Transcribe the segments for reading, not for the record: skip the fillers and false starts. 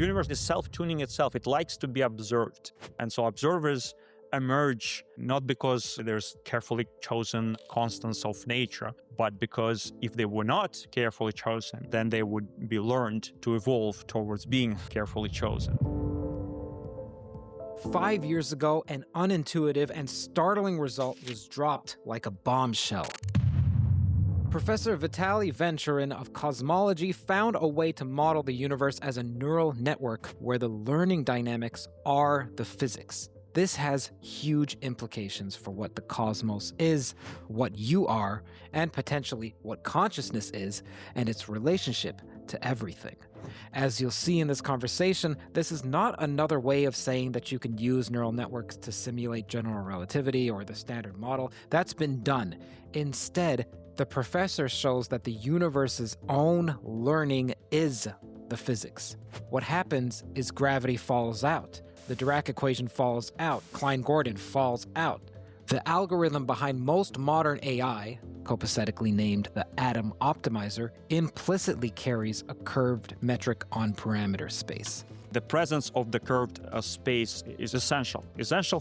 universe is self-tuning itself. It likes to be observed. And so observers emerge not because there's carefully chosen constants of nature, but because if they were not carefully chosen, then they would be learned to evolve towards being carefully chosen. 5 years ago, an unintuitive and startling result was dropped like a bombshell. Professor Vitaly Vanchurin of cosmology found a way to model the universe as a neural network where the learning dynamics are the physics. This has huge implications for what the cosmos is, what you are, and potentially what consciousness is, and its relationship to everything. As you'll see in this conversation, this is not another way of saying that you can use neural networks to simulate general relativity or the standard model. That's been done. Instead, the professor shows that the universe's own learning is the physics. What happens is gravity falls out. The Dirac equation falls out. Klein-Gordon falls out. The algorithm behind most modern AI, copacetically named the atom optimizer, implicitly carries a curved metric on parameter space. The presence of the curved space is essential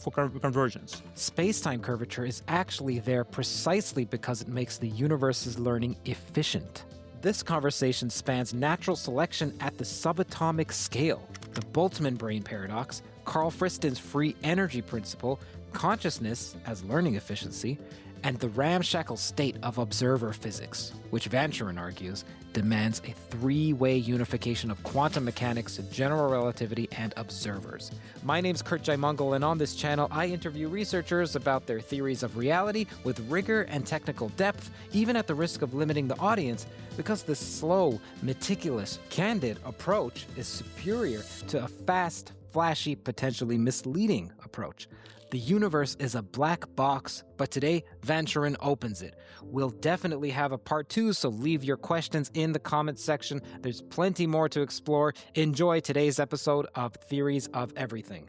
for convergence. Space-time curvature is actually there precisely because it makes the universe's learning efficient. This conversation spans natural selection at the subatomic scale, the Boltzmann brane paradox, Carl Friston's free energy principle, consciousness as learning efficiency, and the ramshackle state of observer physics, which Vanchurin argues demands a three-way unification of quantum mechanics, general relativity, and observers. My name's Curt Jaimungal, and on this channel, I interview researchers about their theories of reality with rigor and technical depth, even at the risk of limiting the audience, because this slow, meticulous, candid approach is superior to a fast, flashy, potentially misleading approach. The universe is a black box, but today, Vanchurin opens it. We'll definitely have a part 2, so leave your questions in the comments section. There's plenty more to explore. Enjoy today's episode of Theories of Everything.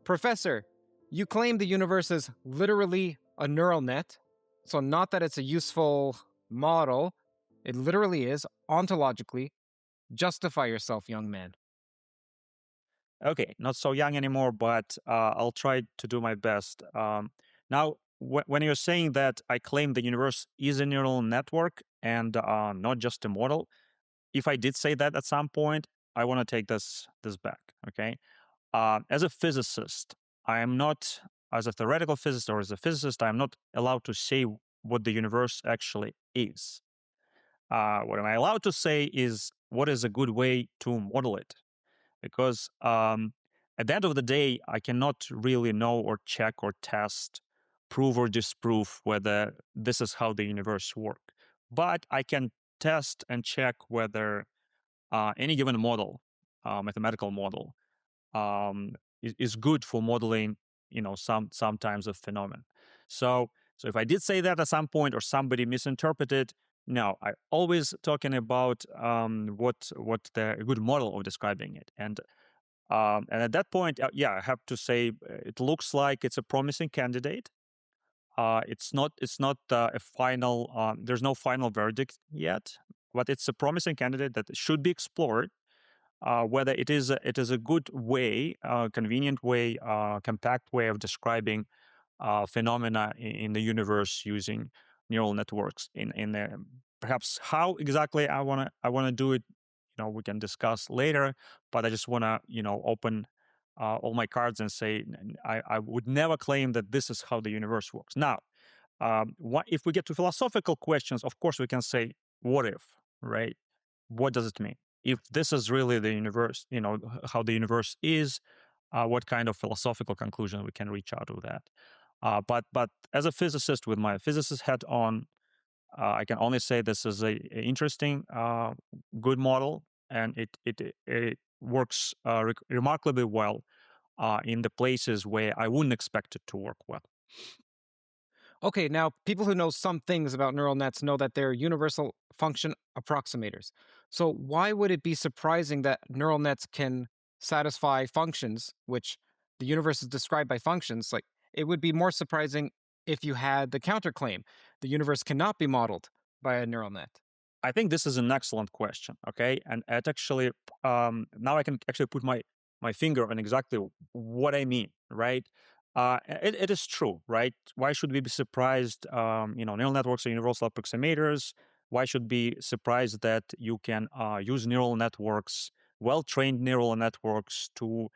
Professor, you claim the universe is literally a neural net. So not that it's a useful model. It literally is, ontologically. Justify yourself, young man. Okay, not so young anymore, but I'll try to do my best. Now, when you're saying that I claim the universe is a neural network and not just a model, if I did say that at some point, I want to take this back, okay? As a physicist, I am not, as a theoretical physicist or as a physicist, I am not allowed to say what the universe actually is. What am I allowed to say is what is a good way to model it. Because at the end of the day, I cannot really know or check or test, prove or disprove whether this is how the universe works. But I can test and check whether any given model, mathematical model, is good for modeling, some types of phenomenon. So if I did say that at some point or somebody misinterpreted, no, I always talking about what the good model of describing it, and at that point, I have to say it looks like it's a promising candidate. It's not a final. There's no final verdict yet, but it's a promising candidate that should be explored. Whether it is a good way, convenient way, compact way of describing phenomena in the universe using neural networks in there. Perhaps how exactly I wanna do it, we can discuss later. But I just wanna open all my cards and say I would never claim that this is how the universe works. Now, if we get to philosophical questions, of course we can say, what if, right? What does it mean? If this is really the universe, how the universe is, what kind of philosophical conclusion we can reach out of that? But as a physicist with my physicist hat on, I can only say this is a interesting, good model, and it works remarkably well in the places where I wouldn't expect it to work well. Okay, now people who know some things about neural nets know that they're universal function approximators. So why would it be surprising that neural nets can satisfy functions, which the universe is described by functions? Like, it would be more surprising if you had the counterclaim. The universe cannot be modeled by a neural net. I think this is an excellent question. Okay, and it actually now I can actually put my finger on exactly what I mean. Right. It is true, right? Why should we be surprised? Neural networks are universal approximators. Why should be surprised that you can use neural networks, well-trained neural networks, to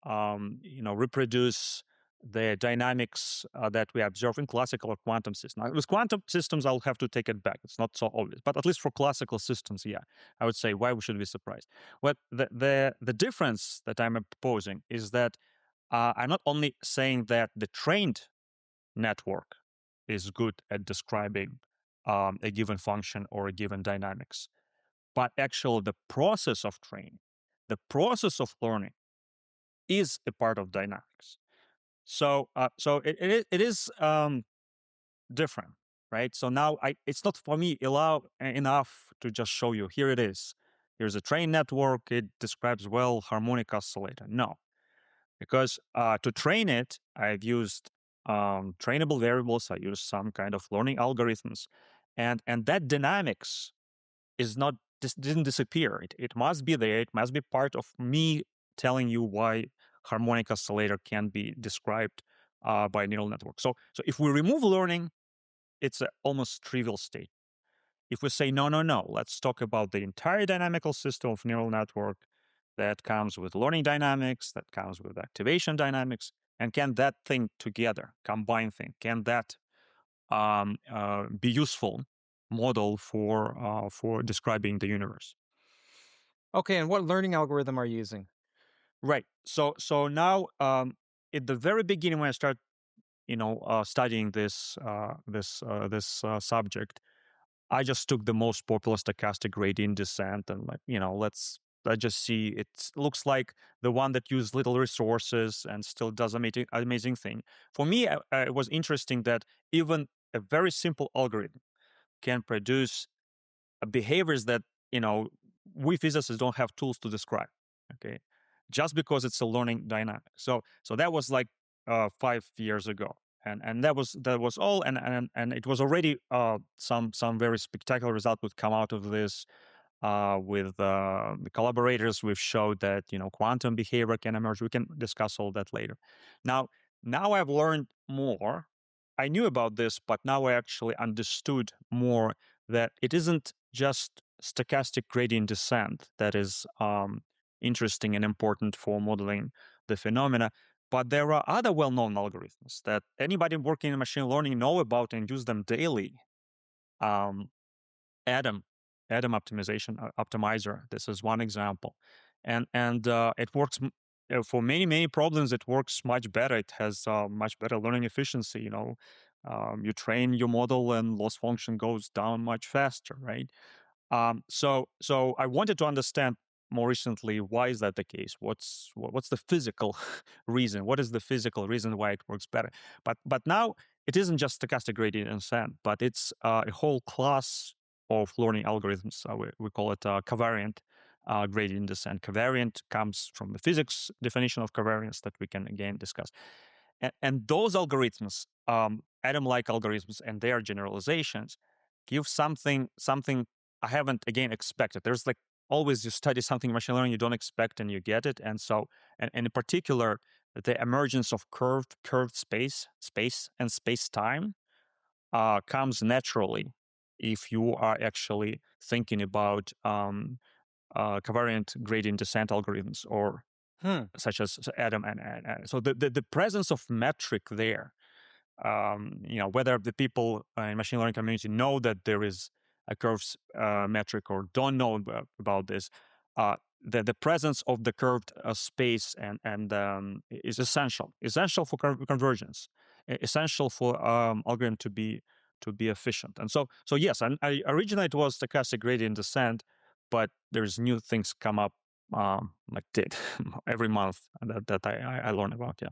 reproduce the dynamics that we observe in classical or quantum systems. Now, with quantum systems, I'll have to take it back. It's not so obvious, but at least for classical systems, yeah, I would say why we should be surprised. What the difference that I'm proposing is that I'm not only saying that the trained network is good at describing a given function or a given dynamics, but actually the process of training, the process of learning, is a part of dynamics. So it is different, right? So now it's not for me enough to just show you, here it is. Here's a trained network. It describes well harmonic oscillator. No, because to train it, I've used trainable variables. I used some kind of learning algorithms, and that dynamics is not didn't disappear. It must be there. It must be part of me telling you why harmonic oscillator can be described by neural network. So if we remove learning, it's an almost trivial state. If we say no, let's talk about the entire dynamical system of neural network that comes with learning dynamics, that comes with activation dynamics, and can that thing together, combine thing, can that be useful model for describing the universe? Okay, and what learning algorithm are you using? Right. So now, at the very beginning, when I start, studying this subject, I just took the most popular stochastic gradient descent, and let's just see. It looks like the one that used little resources and still does amazing thing. For me, it was interesting that even a very simple algorithm can produce behaviors that we physicists don't have tools to describe. Okay, just because it's a learning dynamic. So that was like 5 years ago, and that was all, and it was already some very spectacular result would come out of this. With the collaborators, we've showed that quantum behavior can emerge. We can discuss all that later. Now I've learned more. I knew about this, but now I actually understood more that it isn't just stochastic gradient descent that is interesting and important for modeling the phenomena, but there are other well-known algorithms that anybody working in machine learning know about and use them daily. Um, Adam optimizer. This is one example, and it works for many problems. It works much better. It has much better learning efficiency. You train your model, and loss function goes down much faster, right? So I wanted to understand more recently, why is that the case? What's the physical reason? What is the physical reason why it works better? But now it isn't just stochastic gradient descent, but it's a whole class of learning algorithms. We call it covariant gradient descent. Covariant comes from the physics definition of covariance that we can again discuss. And those algorithms, Adam-like algorithms and their generalizations, give something I haven't again expected. There's like always, you study something in machine learning you don't expect and you get it. And so, and in particular, the emergence of curved space and space-time comes naturally if you are actually thinking about covariant gradient descent algorithms, or such as Adam and so the presence of metric there, whether the people in machine learning community know that there is a curves metric or don't know about this, the presence of the curved space and is essential for convergence, essential for algorithm to be efficient. And so yes, I originally it was stochastic gradient descent, but there's new things come up like did every month that I learn about. Yeah.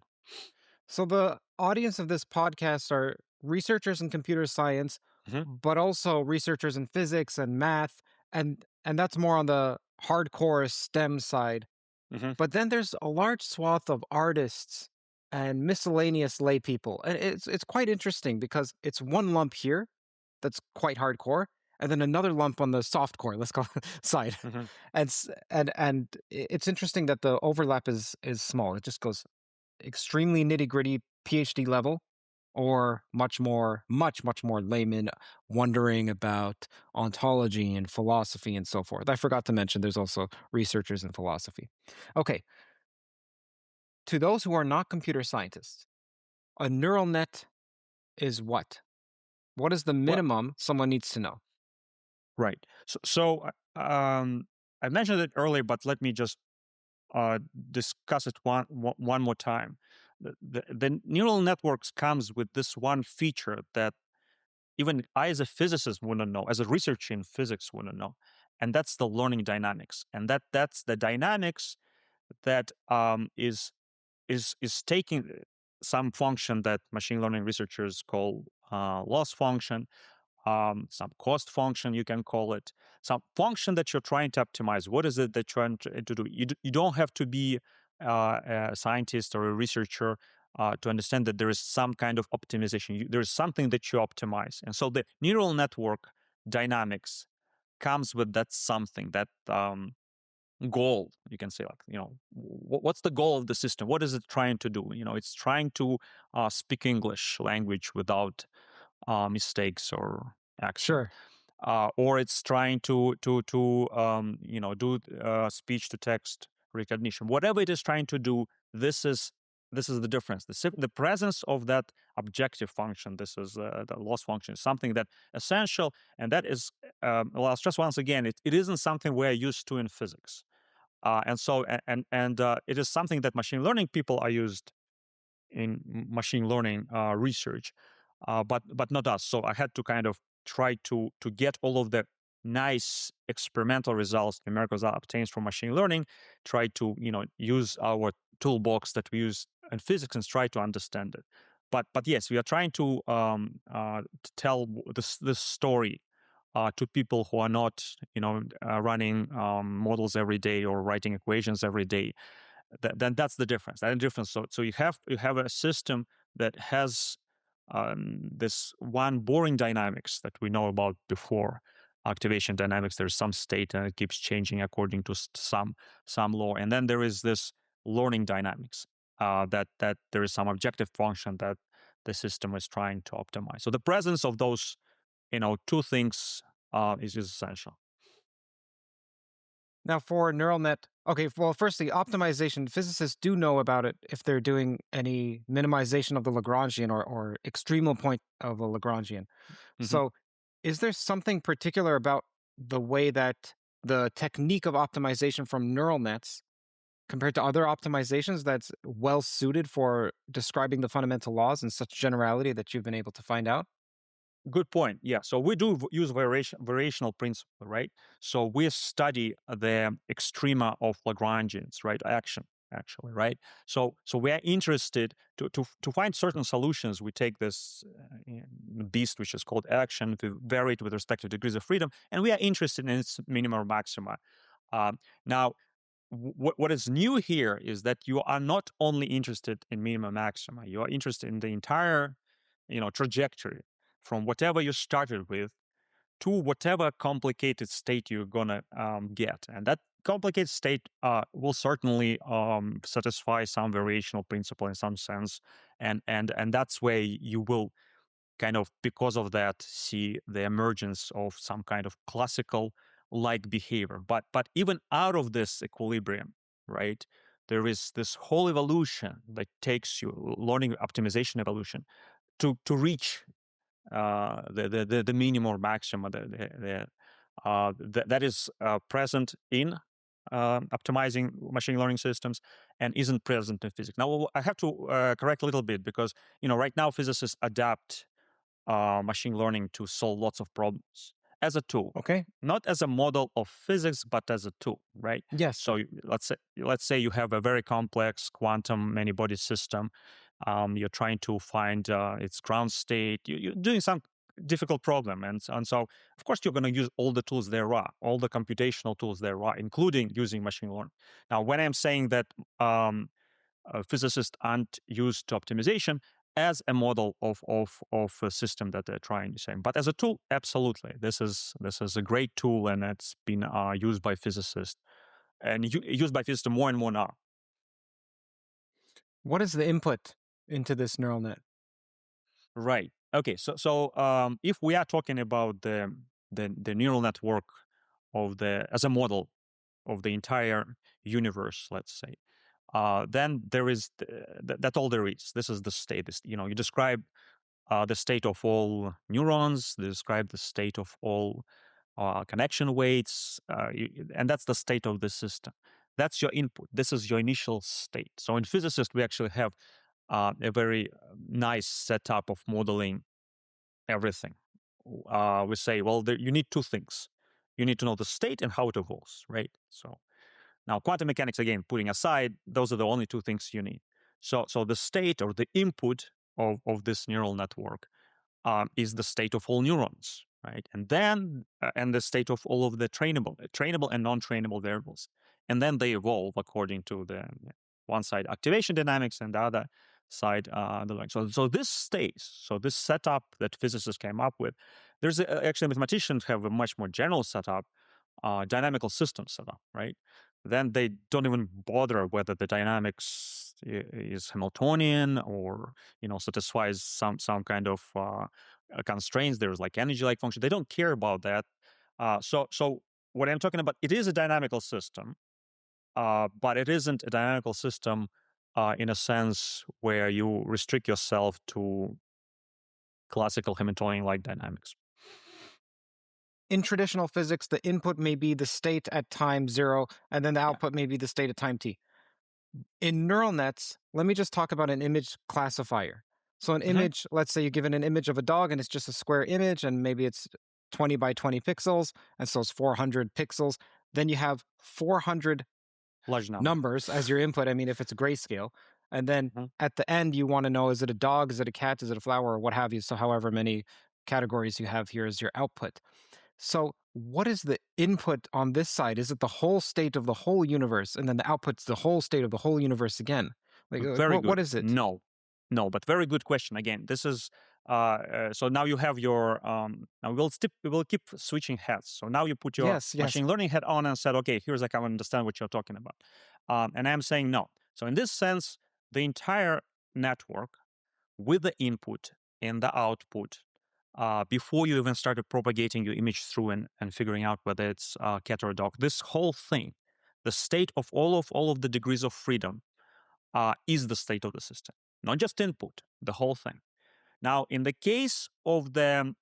So the audience of this podcast are researchers in computer science, but also researchers in physics and math, and that's more on the hardcore STEM side. But then there's a large swath of artists and miscellaneous lay people. And it's quite interesting because it's one lump here that's quite hardcore, and then another lump on the soft core, let's call it side. Mhm. And it's interesting that the overlap is small. It just goes extremely nitty-gritty PhD level, or much more layman, wondering about ontology and philosophy and so forth. I forgot to mention there's also researchers in philosophy. Okay, to those who are not computer scientists, a neural net is what? What is the Well, minimum someone needs to know? right. I mentioned it earlier, but let me just uh, discuss it one more time. The neural networks comes with this one feature that even I, as a physicist, wouldn't know, as a researcher in physics, wouldn't know, and that's the learning dynamics, and that's the dynamics that is taking some function that machine learning researchers call loss function, some cost function, you can call it, some function that you're trying to optimize. What is it that you're trying to do? You don't have to be a scientist or a researcher to understand that there is some kind of optimization. There is something that you optimize. And so the neural network dynamics comes with that something, that goal, you can say, like, what's the goal of the system? What is it trying to do? It's trying to speak English language without mistakes or accent, Sure. or it's trying to do speech to text recognition. Whatever it is trying to do, this is the difference. The presence of that objective function, this is the loss function, is something that essential, and that is, well, I'll stress once again, it isn't something we're used to in physics, and it is something that machine learning people are used in machine learning research, but not us. So I had to kind of try to get all of the nice experimental results, numerical results obtained from machine learning, try to use our toolbox that we use in physics and try to understand it. But yes, we are trying to tell this story to people who are not running models every day or writing equations every day. Then that's the difference. That's the difference. So you have a system that has this one boring dynamics that we know about before. Activation dynamics. There's some state and it keeps changing according to some law, and then there is this learning dynamics, that there is some objective function that the system is trying to optimize. So the presence of those two things is essential. Now, for neural net, okay, well, firstly, optimization, physicists do know about it if they're doing any minimization of the Lagrangian or extremal point of a Lagrangian. Mhm. So, is there something particular about the way that the technique of optimization from neural nets compared to other optimizations that's well suited for describing the fundamental laws in such generality that you've been able to find out? Good point. Yeah. So we do use variational principle, right? So we study the extrema of Lagrangians, right? Action, actually, right? So we are interested to find certain solutions. We take this beast, which is called action, to vary it with respect to degrees of freedom, and we are interested in its minima or maxima. Now, what is new here is that you are not only interested in minima maxima, you are interested in the entire trajectory from whatever you started with to whatever complicated state you're gonna get, and that complicated state will certainly satisfy some variational principle in some sense, and that's where you will kind of, because of that, see the emergence of some kind of classical like behavior. But even out of this equilibrium, right, there is this whole evolution that takes you, learning optimization evolution, to reach the minimum or maximum that is present in optimizing machine learning systems and isn't present in physics. Now, I have to correct a little bit, because right now physicists adapt machine learning to solve lots of problems as a tool, Okay. not as a model of physics, but as a tool, right? Yes. So let's say you have a very complex quantum many-body system. You're trying to find its ground state. You're doing some difficult problem, and so of course you're going to use all the tools there are, all the computational tools there are, including using machine learning. Now, when I'm saying that physicists aren't used to optimization, as a model of a system that they're trying to say. But as a tool, absolutely, this is a great tool, and it's been used by physicists, and used by physicists more and more now. What is the input into this neural net? Right. Okay. So if we are talking about the neural network as a model of the entire universe, let's say, then there is that's all there is. This is the state. You describe the state of all neurons, describe the state of all connection weights, and that's the state of the system. That's your input. This is your initial state. So in physicists, we actually have a very nice setup of modeling everything. We say, well, you need two things. You need to know the state and how it evolves, right? So now quantum mechanics, again, putting aside, those are the only two things you need. So the state or the input of this neural network is the state of all neurons, right? And then, and the state of all of the trainable and non-trainable variables. And then they evolve according to the one side activation dynamics and the other side the learning. So this stays. So this setup that physicists came up with, actually mathematicians have a much more general setup, dynamical system setup, right? Then they don't even bother whether the dynamics is Hamiltonian or satisfies some kind of constraints. There's like energy-like function. They don't care about that. So what I'm talking about, it is a dynamical system, but it isn't a dynamical system in a sense where you restrict yourself to classical Hamiltonian-like dynamics. In traditional physics, the input may be the state at time 0, and then the output may be the state at time t. In neural nets, let me just talk about an image classifier. So an image, let's say you're given an image of a dog and it's just a square image and maybe it's 20 by 20 pixels, and so it's 400 pixels. Then you have 400 large numbers as your input. I mean, if it's a grayscale. And then at the end, you want to know, is it a dog, is it a cat, is it a flower, or what have you? So however many categories you have here is your output. So what is the input on this side? Is it the whole state of the whole universe? And then the output's the whole state of the whole universe again? Very good. What is it? No, but very good question. Again, this is, so now you have your, now we'll keep switching hats. So now you put your machine learning hat on and said, okay, here's like, I understand what you're talking about. And I'm saying no. So in this sense, the entire network with the input and the output, before you even started propagating your image through and figuring out whether it's a cat or a dog, this whole thing, the state of all of the degrees of freedom, is the state of the system, not just input, the whole thing. Now, in the case of the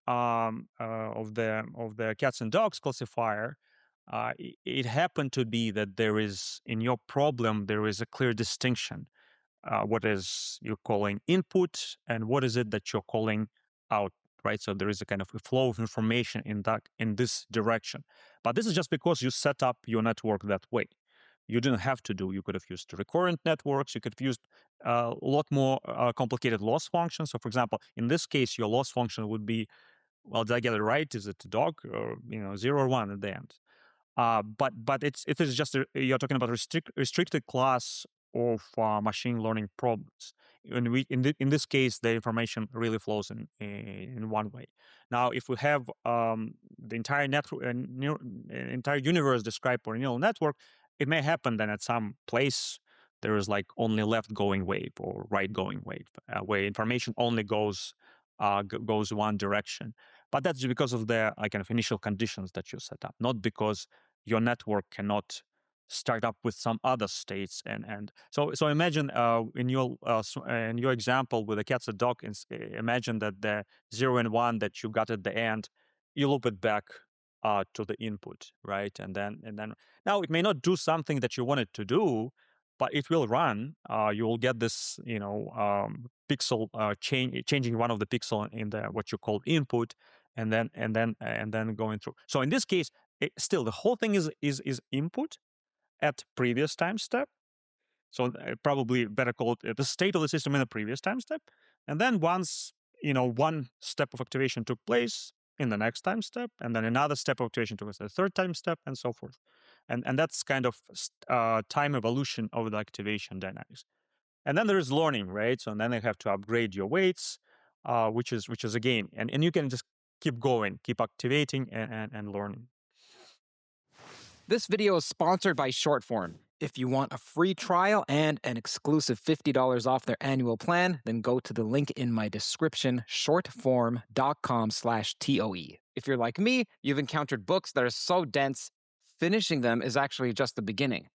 cats and dogs classifier, it happened to be that there is, in your problem, there is a clear distinction. What is you're calling input and what is it that you're calling out, right? So there is a kind of a flow of information in this direction. But this is just because you set up your network that way. You didn't have to do. You could have used recurrent networks. You could have used a lot more complicated loss functions. So, for example, in this case, your loss function would be, well, did I get it right? Is it a dog or 0 or 1 at the end? But it is just you're talking about restricted class of machine learning problems. In this case, the information really flows in one way. Now, if we have the entire entire universe described for a neural network, it may happen that at some place there is like only left going wave or right going wave, where information only goes one direction. But that's because of the kind of initial conditions that you set up, not because your network cannot start up with some other states. And so imagine in your example with the cats and dog, imagine that the 0 and 1 that you got at the end, you loop it back to the input, right? And then now it may not do something that you want it to do, but it will run. You will get this, pixel changing one of the pixel in the what you call input, and then going through. So in this case, still the whole thing is input at previous time step. So probably better call it the state of the system in the previous time step, and then once one step of activation took place in the next time step, and then another step of activation took place the third time step, and so forth. And that's kind of time evolution of the activation dynamics. And then there is learning, right? So then you have to upgrade your weights, which is a game, and you can just keep going, keep activating and learning. This video is sponsored by Shortform. If you want a free trial and an exclusive $50 off their annual plan, then go to the link in my description, shortform.com/TOE. If you're like me, you've encountered books that are so dense, finishing them is actually just the beginning.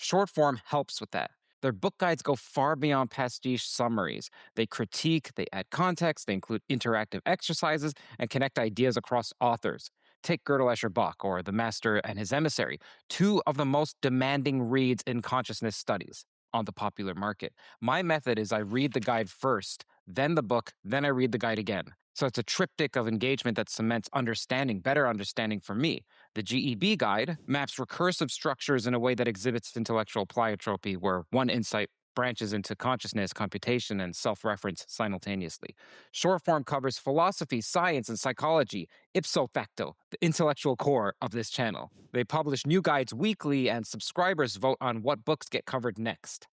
Shortform helps with that. Their book guides go far beyond pastiche summaries. They critique, they add context, they include interactive exercises, and connect ideas across authors. Take Gödel Escher Bach or The Master and His Emissary, two of the most demanding reads in consciousness studies on the popular market. My method is I read the guide first, then the book, then I read the guide again. So it's a triptych of engagement that cements understanding, better understanding for me. The GEB guide maps recursive structures in a way that exhibits intellectual pleiotropy, where one insight branches into consciousness, computation, and self-reference simultaneously. Shortform covers philosophy, science, and psychology, ipso facto, the intellectual core of this channel. They publish new guides weekly, and subscribers vote on what books get covered next.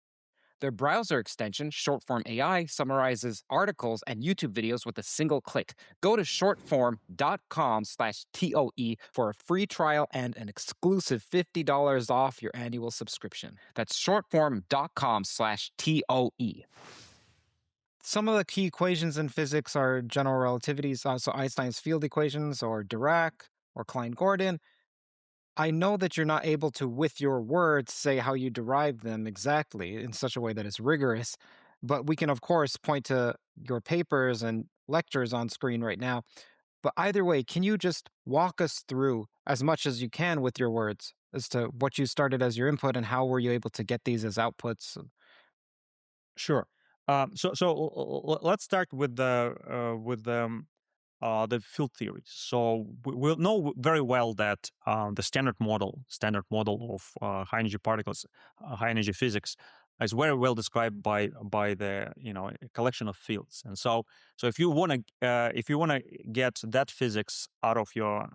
Their browser extension, Shortform AI, summarizes articles and YouTube videos with a single click. Go to shortform.com/TOE for a free trial and an exclusive $50 off your annual subscription. That's shortform.com/TOE. Some of the key equations in physics are general relativities, so Einstein's field equations, or Dirac, or Klein-Gordon. I know that you're not able to, with your words, say how you derive them exactly in such a way that is rigorous, but we can, of course, point to your papers and lectures on screen right now. But either way, can you just walk us through as much as you can with your words as to what you started as your input and how were you able to get these as outputs? Sure. Let's start with the field theory. So we'll know very well that the standard model of high energy particles, high energy physics, is very well described by the a collection of fields. And so if you want to get that physics out of your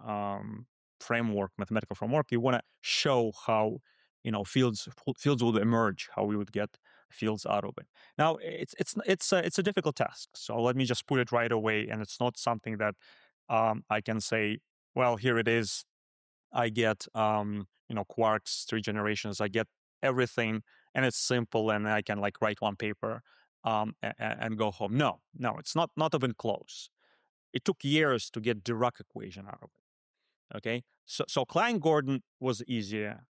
mathematical framework, you want to show how fields would emerge, how we would get fields out of it. Now, it's a difficult task. So let me just put it right away, and it's not something that I can say, well, here it is. I get quarks, 3 generations. I get everything, and it's simple, and I can like write one paper and go home. No, it's not even close. It took years to get Dirac equation out of it. Okay, so Klein-Gordon was easier.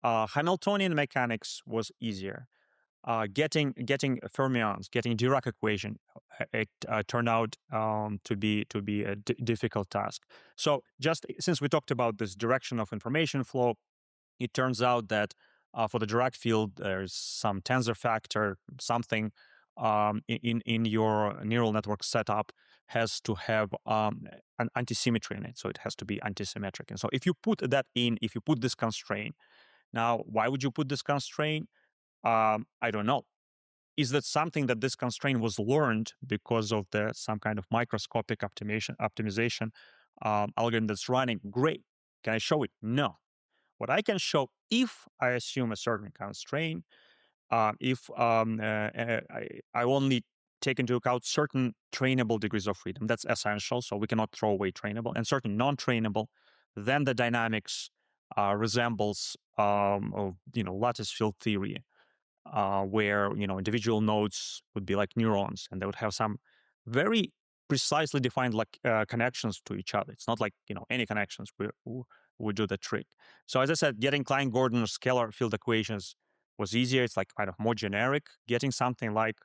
Hamiltonian mechanics was easier. Getting fermions, getting Dirac equation, it turned out to be a difficult task. So just since we talked about this direction of information flow, it turns out that for the Dirac field, there's some tensor factor, something in your neural network setup has to have an antisymmetry in it. So it has to be antisymmetric. And so if you put that in, if you put this constraint, now why would you put this constraint? I don't know. Is that something that this constraint was learned because of some kind of microscopic optimization algorithm that's running? Great. Can I show it? No. What I can show, if I assume a certain constraint, if I only take into account certain trainable degrees of freedom, that's essential, so we cannot throw away trainable, and certain non-trainable, then the dynamics resembles lattice field theory, where individual nodes would be like neurons, and they would have some very precisely defined connections to each other. It's not like any connections would do the trick. So as I said, getting Klein-Gordon or scalar field equations was easier. It's like kind of more generic. Getting something like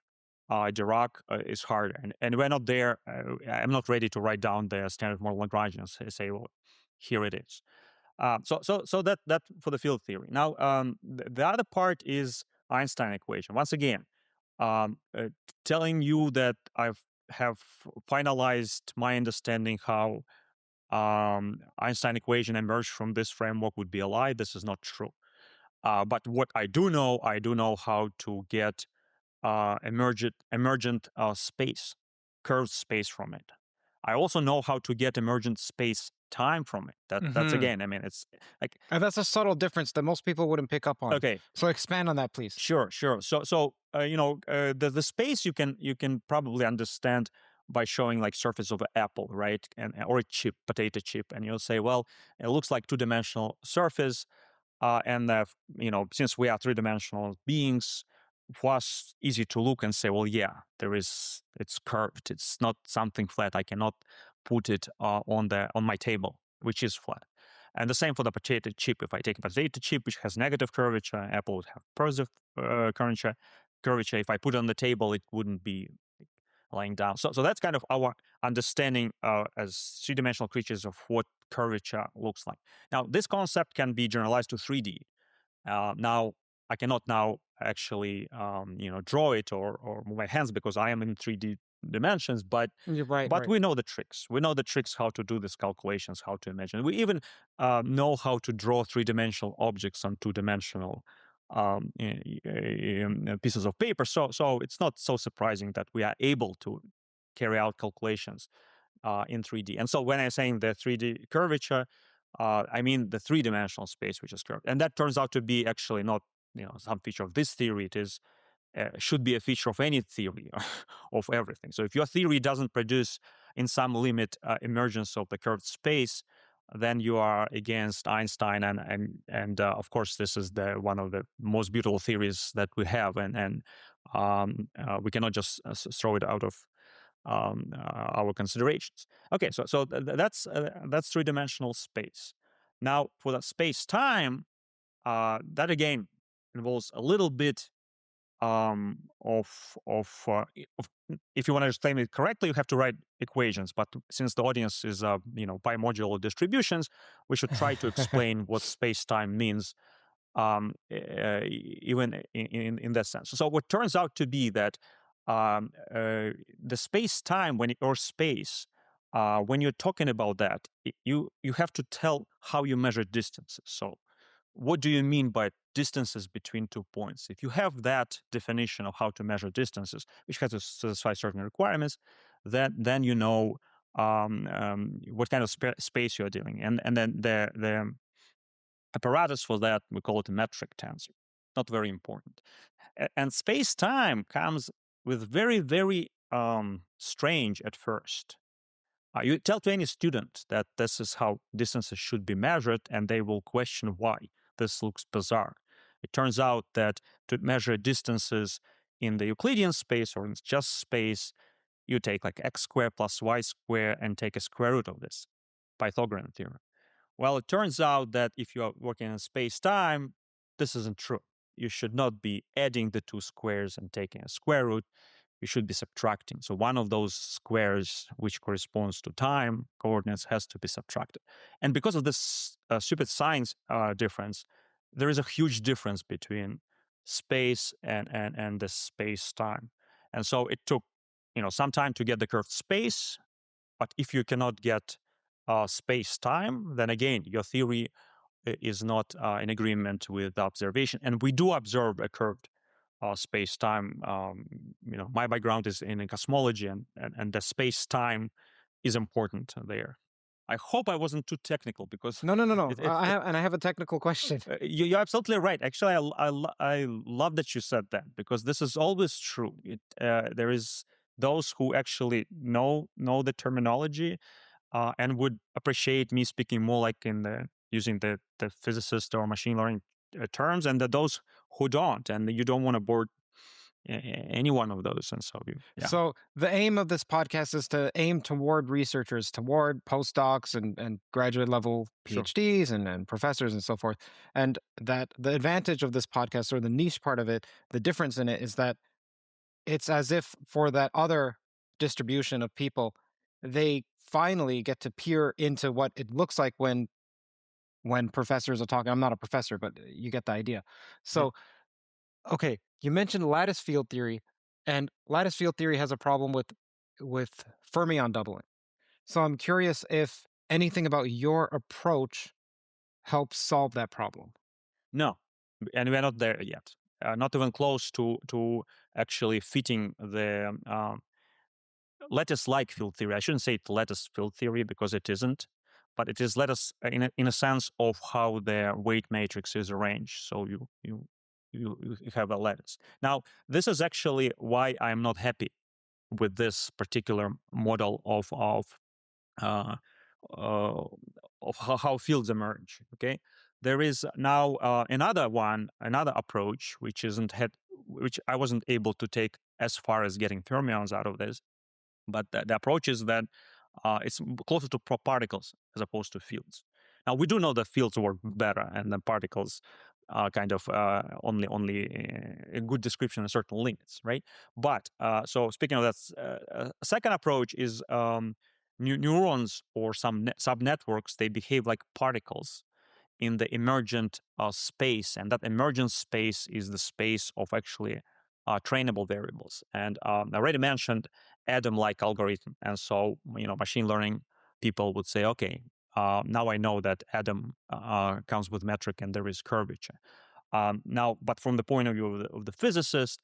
Dirac is harder, and we're not there. I'm not ready to write down the standard model Lagrangians and say, well, here it is. So that for the field theory. Now, the other part is Einstein equation. Once again, telling you that I have finalized my understanding how Einstein equation emerged from this framework would be a lie. This is not true. But what I do know how to get emergent space, curved space from it. I also know how to get emergent space time from it. That's again, I mean, it's like, and that's a subtle difference that most people wouldn't pick up on. Okay. So expand on that, please. Sure. So the space you can probably understand by showing like surface of an apple, right, and or a chip, potato chip, and you'll say, well, it looks like two-dimensional surface, and since we are three-dimensional beings, it was easy to look and say, well, yeah, it's curved. It's not something flat. I cannot put it on my table, which is flat. And the same for the potato chip. If I take a potato chip which has negative curvature, Apple would have positive curvature. If I put it on the table, it wouldn't be lying down. So that's kind of our understanding as three-dimensional creatures of what curvature looks like. Now, this concept can be generalized to 3D. Now, I cannot now actually draw it or move my hands because I am in 3D dimensions, but Right. we know the tricks. We know the tricks how to do these calculations, how to imagine. We even know how to draw three-dimensional objects on two-dimensional pieces of paper. So it's not so surprising that we are able to carry out calculations in 3D. And so when I'm saying the 3D curvature, I mean the three-dimensional space which is curved, and that turns out to be actually not some feature of this theory. It is should be a feature of any theory of everything. So if your theory doesn't produce in some limit emergence of the curved space, then you are against Einstein, and of course this is one of the most beautiful theories that we have, and we cannot just throw it out of our considerations. Okay, so that's three-dimensional space. Now for the space-time, that again involves a little bit if you want to explain it correctly, you have to write equations. But since the audience is bimodular distributions, we should try to explain what space-time means, even in that sense. So what turns out to be that the space-time or space, when you're talking about that, you have to tell how you measure distances. So what do you mean by distances between 2 points? If you have that definition of how to measure distances, which has to satisfy certain requirements, then you know what kind of space you're dealing. And then the apparatus for that, we call it a metric tensor. Not very important. And space-time comes with very, very strange at first. You tell to any student that this is how distances should be measured, and they will question why. This looks bizarre. It turns out that to measure distances in the Euclidean space or in just space, you take like x squared plus y squared and take a square root of this, Pythagorean theorem. Well, it turns out that if you are working in space-time, this isn't true. You should not be adding the two squares and taking a square root. You should be subtracting. So one of those squares, which corresponds to time coordinates, has to be subtracted. And because of this stupid signs difference, there is a huge difference between space and the space-time. And so it took some time to get the curved space. But if you cannot get space-time, then again, your theory is not in agreement with the observation. And we do observe a curved space-time. My background is in cosmology, and the space-time is important there. I hope I wasn't too technical because No. I have a technical question. You're absolutely right. Actually, I love that you said that, because this is always true. There is those who actually know the terminology and would appreciate me speaking more like using the physicist or machine learning terms, and those who don't, and you don't want to board any one of those. And so So the aim of this podcast is to aim toward researchers, toward postdocs and graduate level PhDs and professors and so forth. And that the advantage of this podcast, or the niche part of it, the difference in it, is that it's as if for that other distribution of people, they finally get to peer into what it looks like when professors are talking. I'm not a professor, but you get the idea. So, okay, you mentioned lattice field theory, and lattice field theory has a problem with fermion doubling. So I'm curious if anything about your approach helps solve that problem. No, and we're not there yet. Not even close to actually fitting the lattice-like field theory. I shouldn't say it lattice field theory because it isn't, but it is lattice in a sense of how the weight matrix is arranged. So you you have a lattice. Now, this is actually why I'm not happy with this particular model of uh, uh, how fields emerge. Okay, there is now another approach which I wasn't able to take as far as getting fermions out of this, but the approach is that it's closer to particles as opposed to fields. Now we do know that fields work better, and the particles kind of only a good description of certain limits, right? But so speaking of that, a second approach is neurons or some subnetworks. They behave like particles in the emergent space, and that emergent space is the space of actually trainable variables. And I already mentioned Adam-like algorithm, and so machine learning people would say, okay, now I know that Adam comes with metric and there is curvature. Now, but from the point of view of the physicist,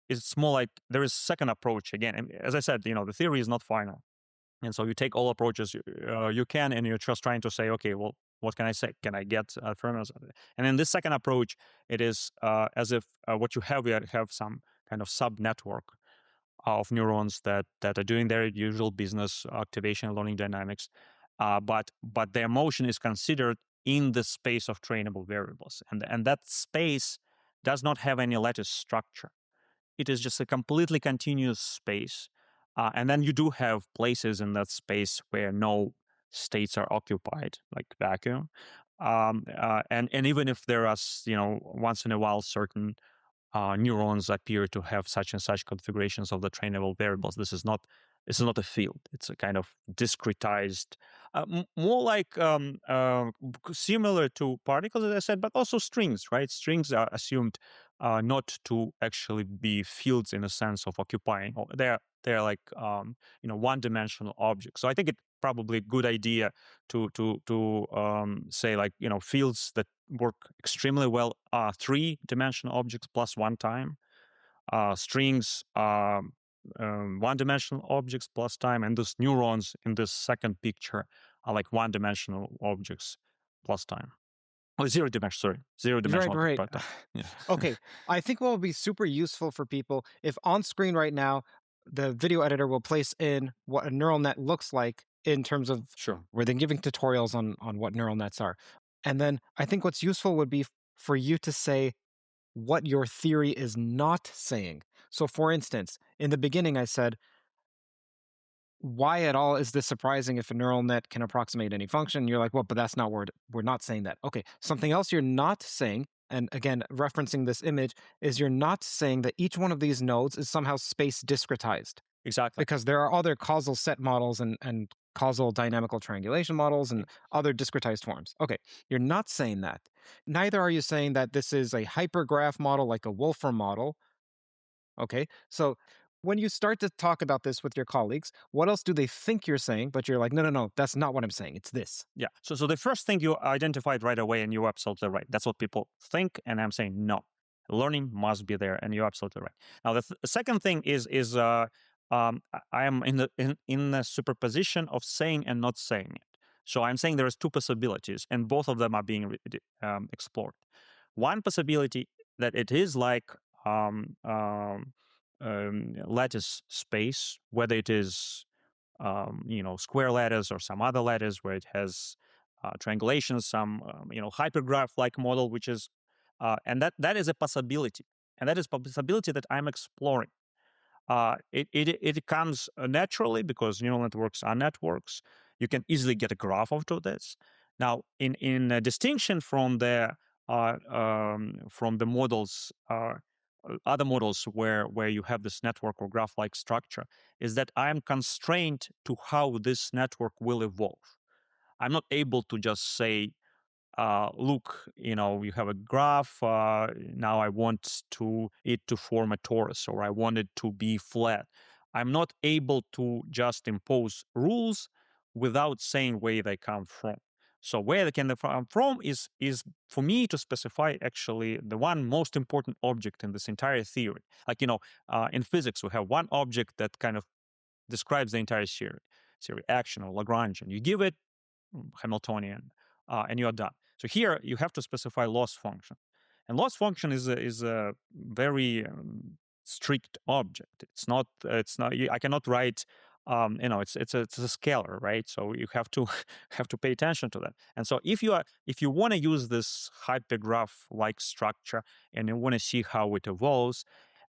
it's more like there is second approach again. And as I said, the theory is not final. And so you take all approaches you can, and you're just trying to say, okay, well, what can I say? Can I get fermions? And in this second approach, it is as if what you have, you have some kind of sub-network of neurons that are doing their usual business, activation, learning dynamics, but their motion is considered in the space of trainable variables, and that space does not have any lattice structure. It is just a completely continuous space. And then you do have places in that space where no states are occupied, like vacuum. And even if there are, once in a while, certain neurons appear to have such and such configurations of the trainable variables, this is not a field. It's a kind of discretized, more like similar to particles, as I said, but also strings, right? Strings are assumed not to actually be fields in a sense of occupying. They're like one-dimensional objects. So I think it's probably a good idea to say, like, fields that work extremely well are three-dimensional objects plus one time. Strings are one-dimensional objects plus time, and those neurons in this second picture are like one-dimensional objects plus time. Oh, zero-dimensional Right, object right. plus time. Yeah. Okay, I think what will be super useful for people if on screen right now, the video editor will place in what a neural net looks like in terms of Sure. where they're giving tutorials on what neural nets are. And then I think what's useful would be for you to say what your theory is not saying. So for instance, in the beginning I said, why at all is this surprising if a neural net can approximate any function? You're like, well, but that's not word. We're not saying that. Okay, something else you're not saying, and again, referencing this image, is you're not saying that each one of these nodes is somehow space discretized. Exactly. Because there are other causal set models and causal dynamical triangulation models and other discretized forms. Okay, you're not saying that. Neither are you saying that this is a hypergraph model like a Wolfram model. Okay, so when you start to talk about this with your colleagues, what else do they think you're saying? But you're like, no, that's not what I'm saying. It's this. Yeah. So the first thing you identified right away, and you're absolutely right. That's what people think, and I'm saying no. Learning must be there, and you're absolutely right. Now, the second thing is I am in the superposition of saying and not saying it. So I'm saying there is two possibilities, and both of them are being explored. One possibility that it is like lattice space, whether it is square lattice or some other lattice where it has triangulation, some hypergraph-like model, which is and that is a possibility, and that is a possibility that I'm exploring. It comes naturally because neural networks are networks. You can easily get a graph of this. Now, in a distinction from the models, other models where you have this network or graph-like structure, is that I am constrained to how this network will evolve. I'm not able to just say, look, you have a graph. Now I want it to form a torus, or I want it to be flat. I'm not able to just impose rules without saying where they come from. So where they can come from is for me to specify actually the one most important object in this entire theory. Like, in physics, we have one object that kind of describes the entire theory, action or Lagrangian. You give it Hamiltonian, and you're done. So here you have to specify loss function. And loss function is a very strict object. It's not. I cannot write. It's a scalar, right? So you have to have to pay attention to that. And so if you want to use this hypergraph like structure and you want to see how it evolves,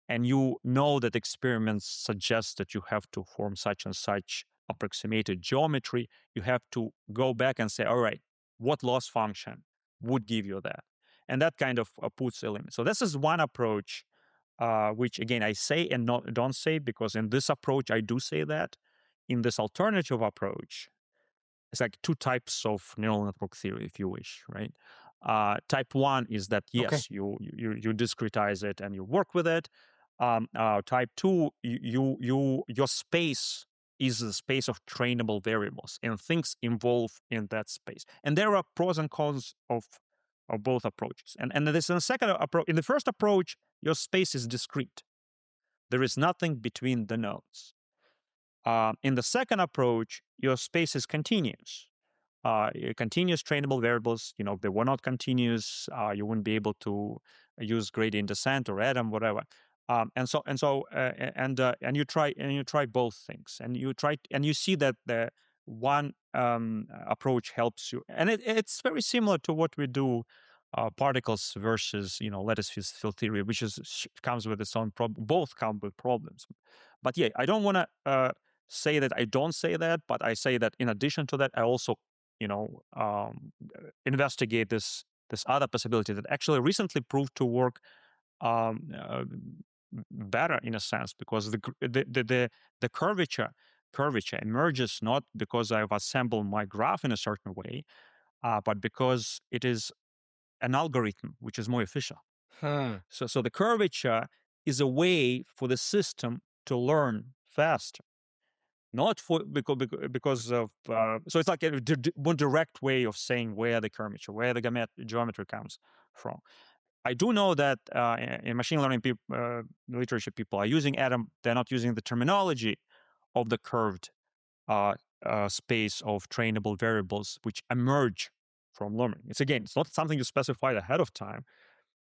and you know that experiments suggest that you have to form such and such approximated geometry, you have to go back and say, all right, what loss function would give you that? And that kind of puts a limit. So this is one approach, which again, I say and don't say, because in this approach, I do say that. In this alternative approach, it's like two types of neural network theory, if you wish, right? Type one is that yes, you discretize it and you work with it. Type two, your space is the space of trainable variables, and things involve in that space. And there are pros and cons of both approaches. And this in the second approach. In the first approach, your space is discrete. There is nothing between the nodes. In the second approach, your space is continuous. Continuous trainable variables, if they were not continuous, you wouldn't be able to use gradient descent or atom, whatever. And you try both things, and you see that the one approach helps you, and it's very similar to what we do. Particles versus lattice field theory, which comes with its own problem. Both come with problems, but yeah, I don't want to say that I don't say that, but I say that in addition to that, I also investigate this other possibility that actually recently proved to work better in a sense, because the curvature emerges not because I've assembled my graph in a certain way, but because it is an algorithm which is more efficient. So the curvature is a way for the system to learn faster. Not for because of so it's like a more direct way of saying where the curvature, where the geometry comes from. I do know that in machine learning literature, people are using atom. They're not using the terminology of the curved space of trainable variables which emerge from learning. It's not something you specified ahead of time.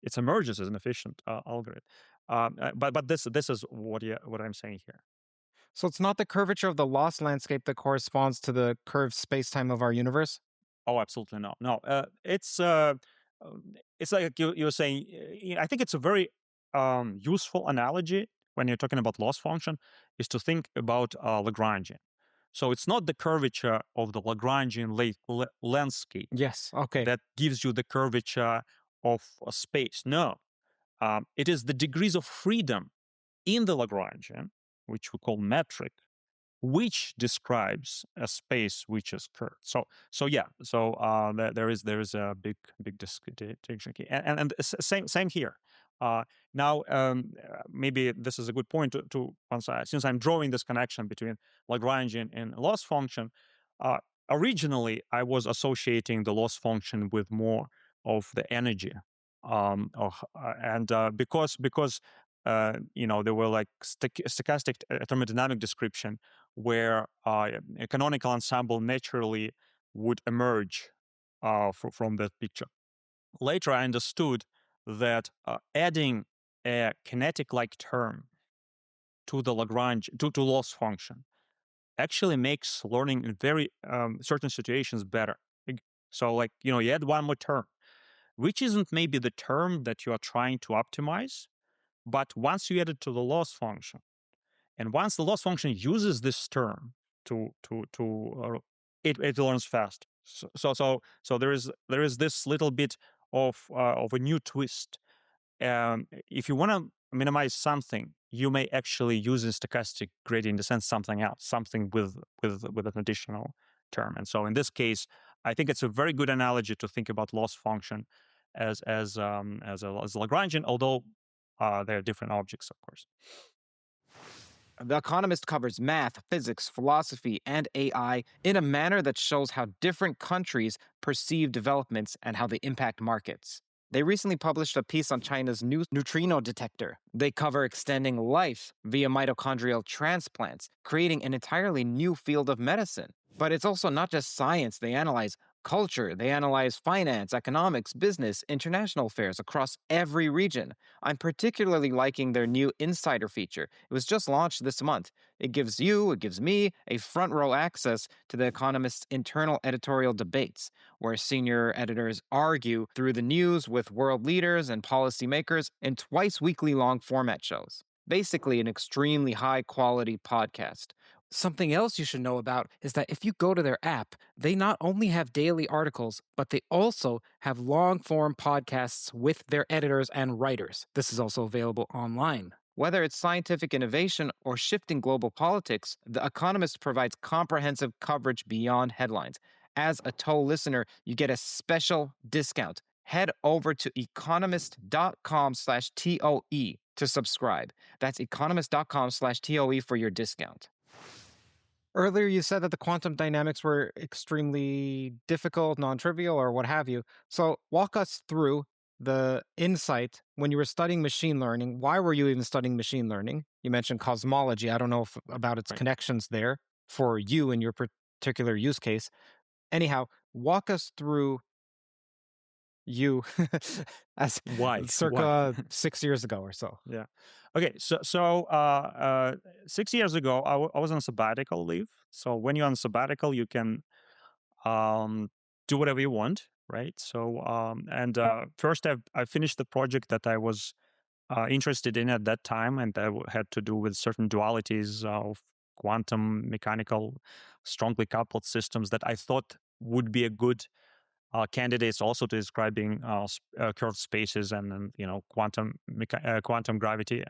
It emerges as an efficient algorithm. But this is what I'm saying here. So it's not the curvature of the loss landscape that corresponds to the curved spacetime of our universe? Oh, absolutely not. No, it's like you were saying. I think it's a very useful analogy when you're talking about loss function, is to think about Lagrangian. So it's not the curvature of the Lagrangian landscape. Yes. Okay. That gives you the curvature of a space. No, it is the degrees of freedom in the Lagrangian, which we call metric, which describes a space which is curved. So there is a big distinction here, and same here. Now, maybe this is a good point to since I'm drawing this connection between Lagrangian and loss function. Originally, I was associating the loss function with more of the energy, because there were like stochastic thermodynamic description where a canonical ensemble naturally would emerge from that picture. Later, I understood that adding a kinetic-like term to the Lagrange to loss function actually makes learning in very certain situations better. So, you add one more term, which isn't maybe the term that you are trying to optimize, but once you add it to the loss function, and once the loss function uses this term it learns fast. So there is this little bit of a new twist. If you want to minimize something, you may actually use in stochastic gradient descent something else, something with an additional term. And so in this case, I think it's a very good analogy to think about loss function as Lagrangian, although they are different objects, of course. The Economist covers math, physics, philosophy, and AI in a manner that shows how different countries perceive developments and how they impact markets. They recently published a piece on China's new neutrino detector. They cover extending life via mitochondrial transplants, creating an entirely new field of medicine. But it's also not just science. They analyze culture. They analyze finance, economics, business, international affairs across every region. I'm particularly liking their new Insider feature. It was just launched this month. It gives me a front row access to The Economist's internal editorial debates, where senior editors argue through the news with world leaders and policymakers in twice weekly long format shows. Basically, an extremely high quality podcast. Something else you should know about is that if you go to their app, they not only have daily articles, but they also have long form podcasts with their editors and writers. This is also available online. Whether it's scientific innovation or shifting global politics, The Economist provides comprehensive coverage beyond headlines. As a toll listener, you get a special discount. Head over to economist.com/TOE to subscribe. That's economist.com/TOE for your discount. Earlier, you said that the quantum dynamics were extremely difficult, non-trivial, or what have you. So walk us through the insight when you were studying machine learning. Why were you even studying machine learning? You mentioned cosmology. I don't know about its connections there for you in your particular use case. Anyhow, walk us through you as Why? circa 6 years ago or so. Yeah. Okay. So 6 years ago, I was on sabbatical leave. So when you're on sabbatical, you can do whatever you want, right? So first, I finished the project that I was interested in at that time, and that had to do with certain dualities of quantum mechanical, strongly coupled systems that I thought would be a good candidates also to describing curved spaces and quantum gravity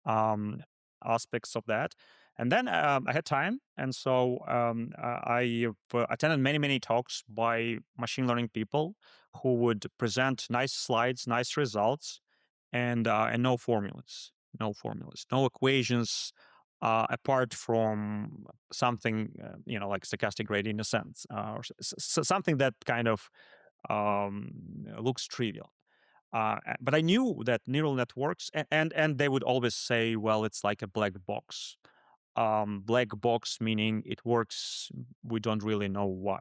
um, aspects of that. And then I had time, and so I attended many talks by machine learning people who would present nice slides, nice results, and no formulas, no equations. Apart from something, like stochastic gradient descent, or something that kind of looks trivial. But I knew that neural networks, and they would always say, well, it's like a black box. Black box meaning it works, we don't really know why.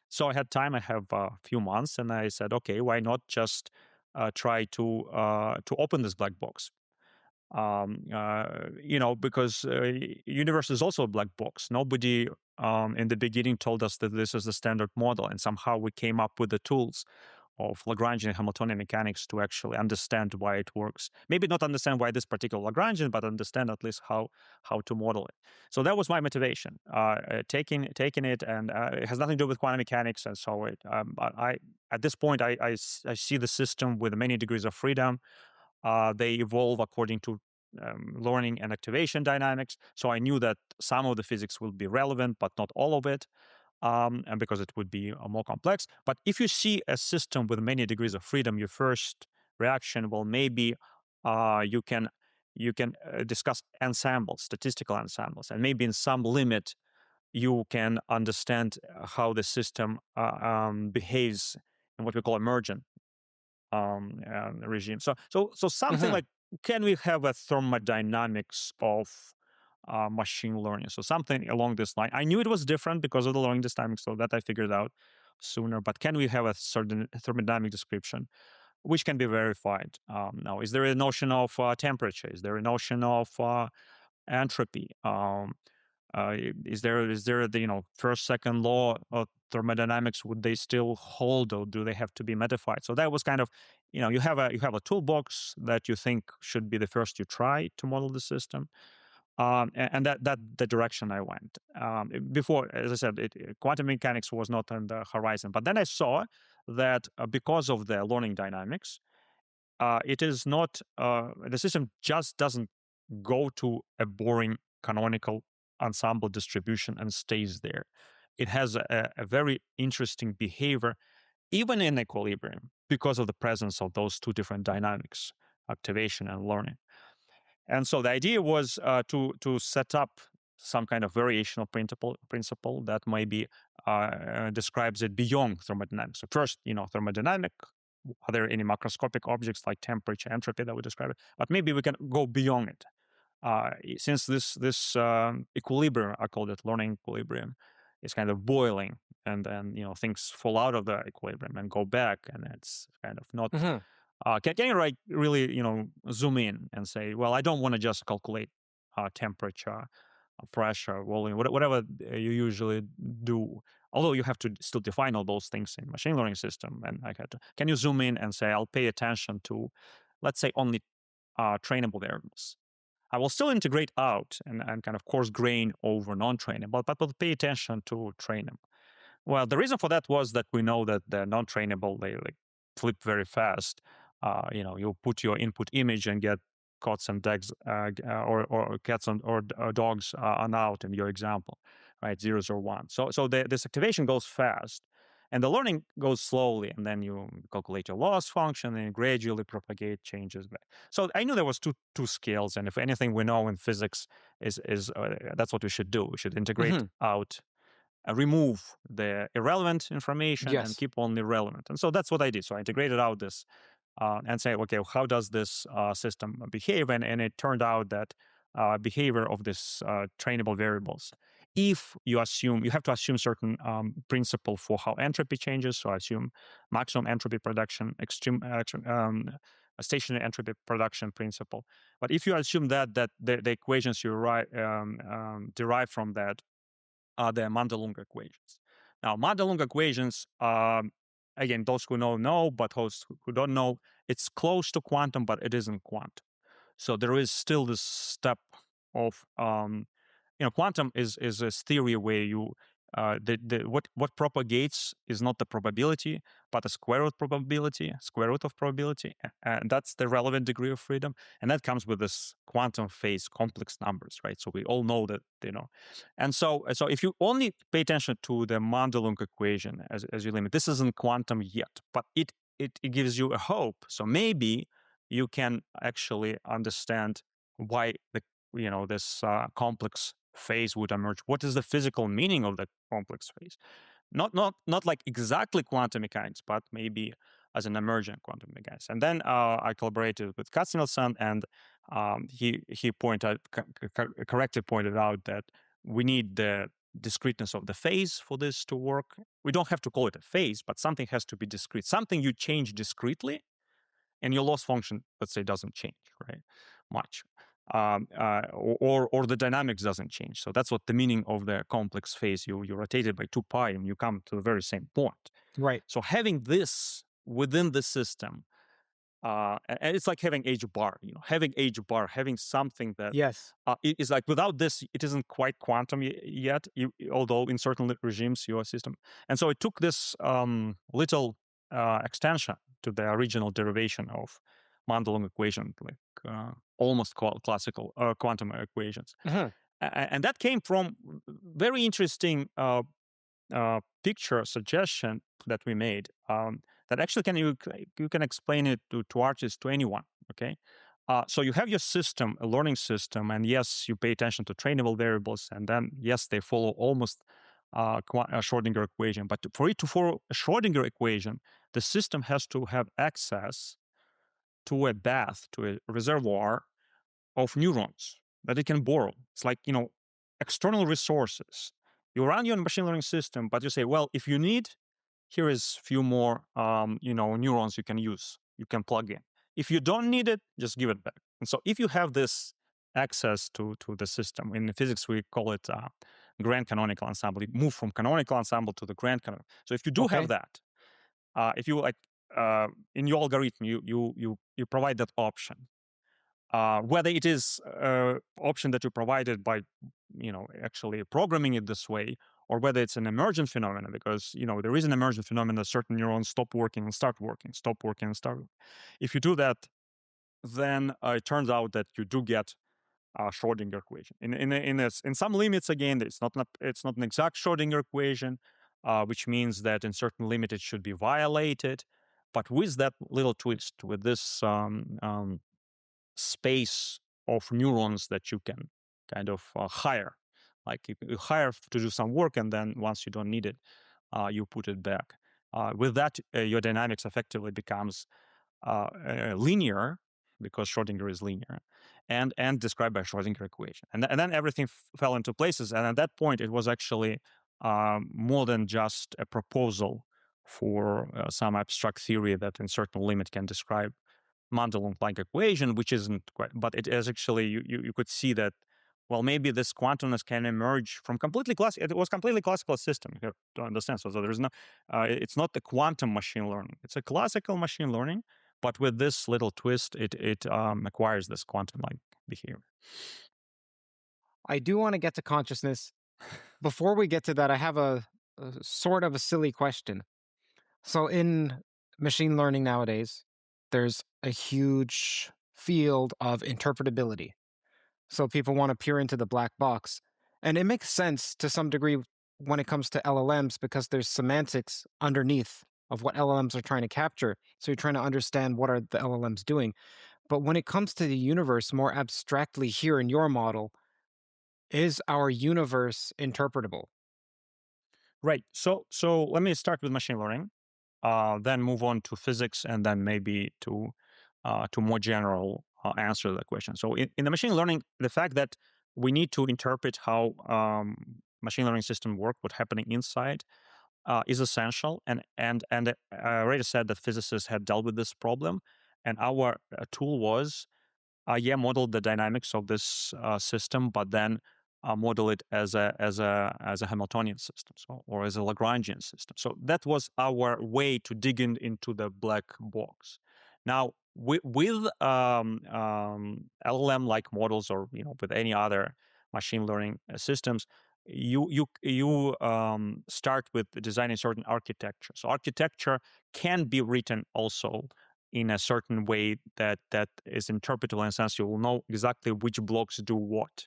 So I had time, I have a few months, and I said, okay, why not just try to open this black box? Because universe is also a black box. Nobody in the beginning told us that this is the standard model, and somehow we came up with the tools of Lagrangian and Hamiltonian mechanics to actually understand why it works. Maybe not understand why this particular Lagrangian, but understand at least how to model it. So that was my motivation, taking it, and it has nothing to do with quantum mechanics. And so at this point, I see the system with many degrees of freedom. They evolve according to learning and activation dynamics. So I knew that some of the physics will be relevant, but not all of it, and because it would be more complex. But if you see a system with many degrees of freedom, your first reaction, well, maybe you can discuss ensembles, statistical ensembles, and maybe in some limit you can understand how the system behaves in what we call emergent regime. So something like, can we have a thermodynamics of machine learning? So something along this line. I knew it was different because of the learning dynamics, so that I figured out sooner. But can we have a certain thermodynamic description which can be verified? Now, is there a notion of temperature? Is there a notion of entropy? Is there the first, second law of thermodynamics? Would they still hold, or do they have to be modified? So that was kind of, you have a toolbox that you think should be the first you try to model the system, and that the direction I went. Before, as I said, quantum mechanics was not on the horizon, but then I saw that because of the learning dynamics, it is not the system just doesn't go to a boring canonical ensemble distribution and stays there. It has a very interesting behavior, even in equilibrium, because of the presence of those two different dynamics, activation and learning. And so the idea was to set up some kind of variational principle that maybe describes it beyond thermodynamics. So first, thermodynamic. Are there any macroscopic objects like temperature, entropy that would describe it? But maybe we can go beyond it. Since this equilibrium, I call it learning equilibrium, is kind of boiling, and then things fall out of the equilibrium and go back, and it's kind of not. Can you really zoom in and say, well, I don't want to just calculate temperature, pressure, volume, whatever you usually do. Although you have to still define all those things in machine learning system, and can you zoom in and say, I'll pay attention to, let's say, only trainable variables. I will still integrate out and kind of coarse grain over non-trainable, but will pay attention to trainable. Well, the reason for that was that we know that the non-trainable, they flip very fast. You put your input image and get cats and dogs, or cats or dogs on out in your example, right? Zeros or ones. So this activation goes fast, and the learning goes slowly, and then you calculate your loss function and gradually propagate changes back. So I knew there was two scales, and if anything we know in physics is that's what we should do. We should integrate out, remove the irrelevant information, and keep only relevant. And so that's what I did. So I integrated out this and say, okay, how does this system behave? And it turned out that behavior of this trainable variables, if you have to assume certain principle for how entropy changes. So I assume maximum entropy production, extreme stationary entropy production principle. But if you assume that the equations you derive from that are the Mandelung equations. Now, Mandelung equations, again, those who know, but those who don't know, it's close to quantum, but it isn't quantum. So there is still this step of, quantum is a theory where you, what propagates is not the probability, but the square root of probability, and that's the relevant degree of freedom, and that comes with this quantum phase complex numbers, right? So we all know that, and so if you only pay attention to the Mandelung equation as your limit, this isn't quantum yet, but it gives you a hope. So maybe you can actually understand why this complex phase would emerge. What is the physical meaning of the complex phase? Not like exactly quantum mechanics, but maybe as an emergent quantum mechanics. And then I collaborated with Katznelson, and he correctly pointed out that we need the discreteness of the phase for this to work. We don't have to call it a phase, but something has to be discrete. Something you change discretely, and your loss function, let's say, doesn't change, right, much. Or the dynamics doesn't change. So that's what the meaning of the complex phase. You rotate it by 2 pi, and you come to the very same point. Right. So having this within the system, and it's like having H bar. Having something that is like, without this, it isn't quite quantum yet. Although in certain regimes, your system. And so it took this little extension to the original derivation of Mandelung equation, like almost classical quantum equations. And that came from very interesting picture suggestion that we made, that actually you can explain it to artists, to anyone, okay? So you have your system, a learning system, and yes, you pay attention to trainable variables, and then yes, they follow almost a Schrodinger equation. But for it to follow a Schrodinger equation, the system has to have access to a bath, to a reservoir of neurons that it can borrow. It's like, external resources. You run your machine learning system, but you say, well, if you need, here is few more, neurons you can use, you can plug in. If you don't need it, just give it back. And so if you have this access to the system, in physics, we call it grand canonical ensemble. You move from canonical ensemble to the grand canonical. So if you do have that, if you in your algorithm, you provide that option. Whether it is option that you provided by, actually programming it this way, or whether it's an emergent phenomenon, because, there is an emergent phenomenon that certain neurons stop working and start working, stop working and start. If you do that, then it turns out that you do get a Schrodinger equation. In some limits, again, it's not an exact Schrodinger equation, which means that in certain limit it should be violated. But with that little twist, with this space of neurons that you can kind of hire, like you hire to do some work, and then once you don't need it, you put it back. With that, your dynamics effectively becomes linear, because Schrodinger is linear, and described by Schrodinger equation. And then everything fell into places. And at that point, it was actually more than just a proposal for some abstract theory that in certain limit can describe Mandel-like equation, which isn't quite, but it is actually, you could see that, well, maybe this quantumness can emerge from it was completely classical system, you have to understand. So there's no, it's not the quantum machine learning, it's a classical machine learning, but with this little twist, it acquires this quantum-like behavior. I do want to get to consciousness. Before we get to that, I have a sort of a silly question. So in machine learning nowadays, there's a huge field of interpretability. So people want to peer into the black box. And it makes sense to some degree when it comes to LLMs because there's semantics underneath of what LLMs are trying to capture. So you're trying to understand what are the LLMs doing. But when it comes to the universe more abstractly here in your model, is our universe interpretable? Right. So let me start with machine learning, then move on to physics, and then maybe to more general answer to the question. So in the machine learning, the fact that we need to interpret how machine learning system work, what's happening inside, is essential. And I already said that physicists had dealt with this problem, and our tool was model the dynamics of this system, but then model it as a Hamiltonian system, or as a Lagrangian system. So that was our way to dig into the black box. Now, with LLM-like models, or with any other machine learning systems, you start with designing certain architecture. So architecture can be written also in a certain way that is interpretable, in a sense you will know exactly which blocks do what,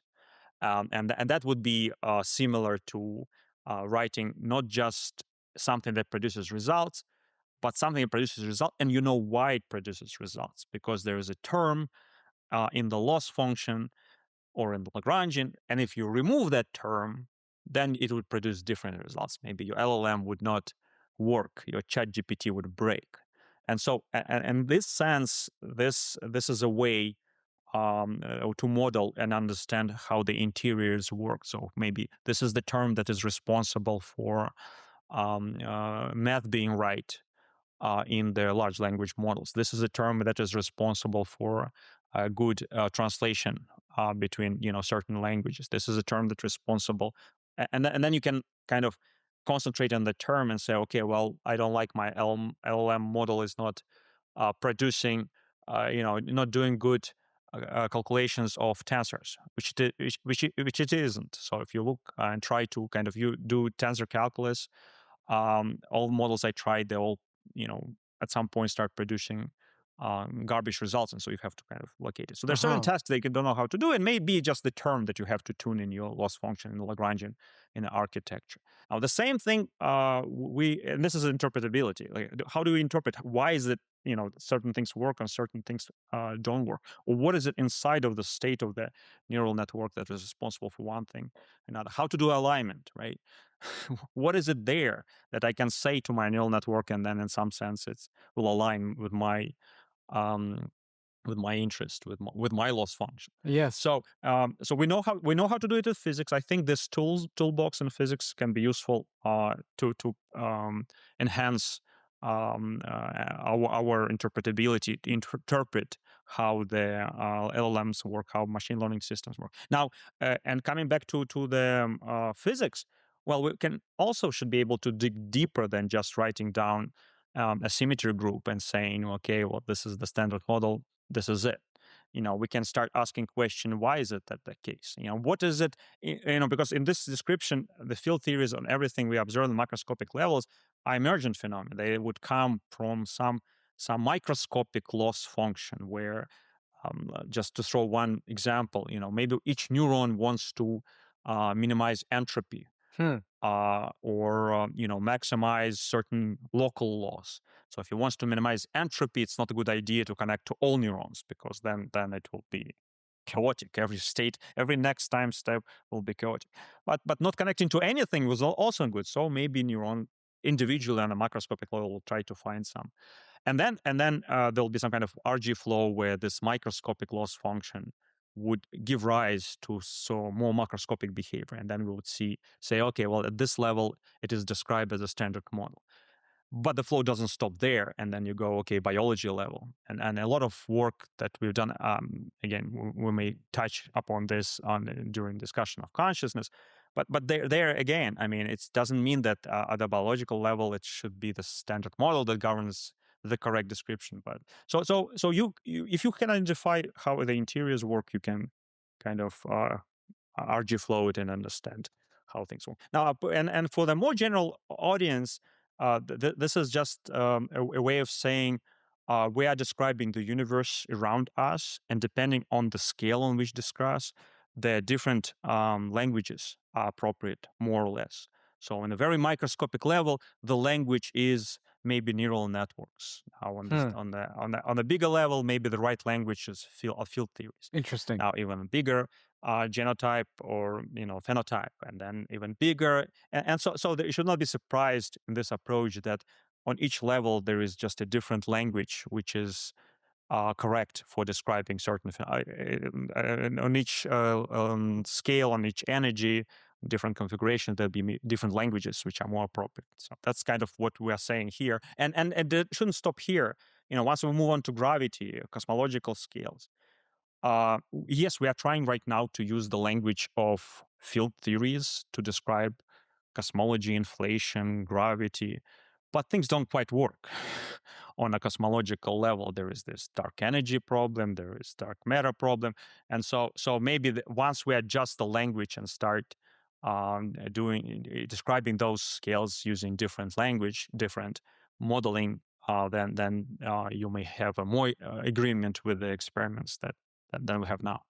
and that would be similar to writing not just something that produces results, but something that produces results, and you know why it produces results, because there is a term in the loss function or in the Lagrangian, and if you remove that term, then it would produce different results. Maybe your LLM would not work, your ChatGPT would break. And so, and in this sense, this is a way to model and understand how the interiors work. So maybe this is the term that is responsible for math being right in the large language models. This is a term that is responsible for a good translation between certain languages. This is a term that's responsible, and then you can kind of concentrate on the term and say, okay, well, I don't like my LLM model is not producing, not doing good calculations of tensors, which it isn't. So if you look and try to kind of you do tensor calculus, all models I tried, they all at some point start producing garbage results, and so you have to kind of locate it. So there's certain tasks they don't know how to do, and maybe just the term that you have to tune in your loss function in the Lagrangian in the architecture. Now the same thing and this is interpretability. Like, how do we interpret? Why is it certain things work and certain things don't work, or what is it inside of the state of the neural network that is responsible for one thing and another? How to do alignment, right? What is it there that I can say to my neural network, and then in some sense it will align with my interest, with my loss function. Yes. So we know how to do it with physics. I think this toolbox in physics can be useful to enhance our interpretability, to interpret how the LLMs work, how machine learning systems work. Now, and coming back to the physics, well, we can also should be able to dig deeper than just writing down a symmetry group and saying, okay, well, this is the standard model, this is it. We can start asking question, why is it that the case? What is it? Because in this description, the field theories on everything we observe on macroscopic levels are emergent phenomena. They would come from some microscopic loss function where, just to throw one example, maybe each neuron wants to minimize entropy. Or maximize certain local loss. So if he wants to minimize entropy, it's not a good idea to connect to all neurons, because then it will be chaotic. Every next time step will be chaotic. But not connecting to anything was also good. So maybe neuron individually on a macroscopic level will try to find some. And then there'll be some kind of RG flow where this microscopic loss function would give rise to more macroscopic behavior. And then we would say, okay, well, at this level, it is described as a standard model. But the flow doesn't stop there. And then you go, okay, biology level. And a lot of work that we've done, again, we may touch upon this during discussion of consciousness. But there again, I mean, it doesn't mean that at the biological level, it should be the standard model that governs the correct description. But so you if you can identify how the interiors work, you can kind of RG flow it and understand how things work. Now, and for the more general audience, this is just a way of saying we are describing the universe around us, and depending on the scale on which discuss, the different languages are appropriate, more or less. So, on a very microscopic level, the language is maybe neural networks. Now, on the bigger level, maybe the right language is field theories. Interesting. Now, even bigger, genotype or phenotype, and then even bigger. And so you should not be surprised in this approach that on each level there is just a different language which is correct for describing certain on each scale, on each energy, different configurations, there'll be different languages which are more appropriate. So that's kind of what we are saying here, and it shouldn't stop here. Once we move on to gravity, cosmological scales, yes, we are trying right now to use the language of field theories to describe cosmology, inflation, gravity, but things don't quite work. On a cosmological level, there is this dark energy problem, there is dark matter problem, and so maybe once we adjust the language and start describing those scales using different language, different modeling, then you may have a more agreement with the experiments than we have now.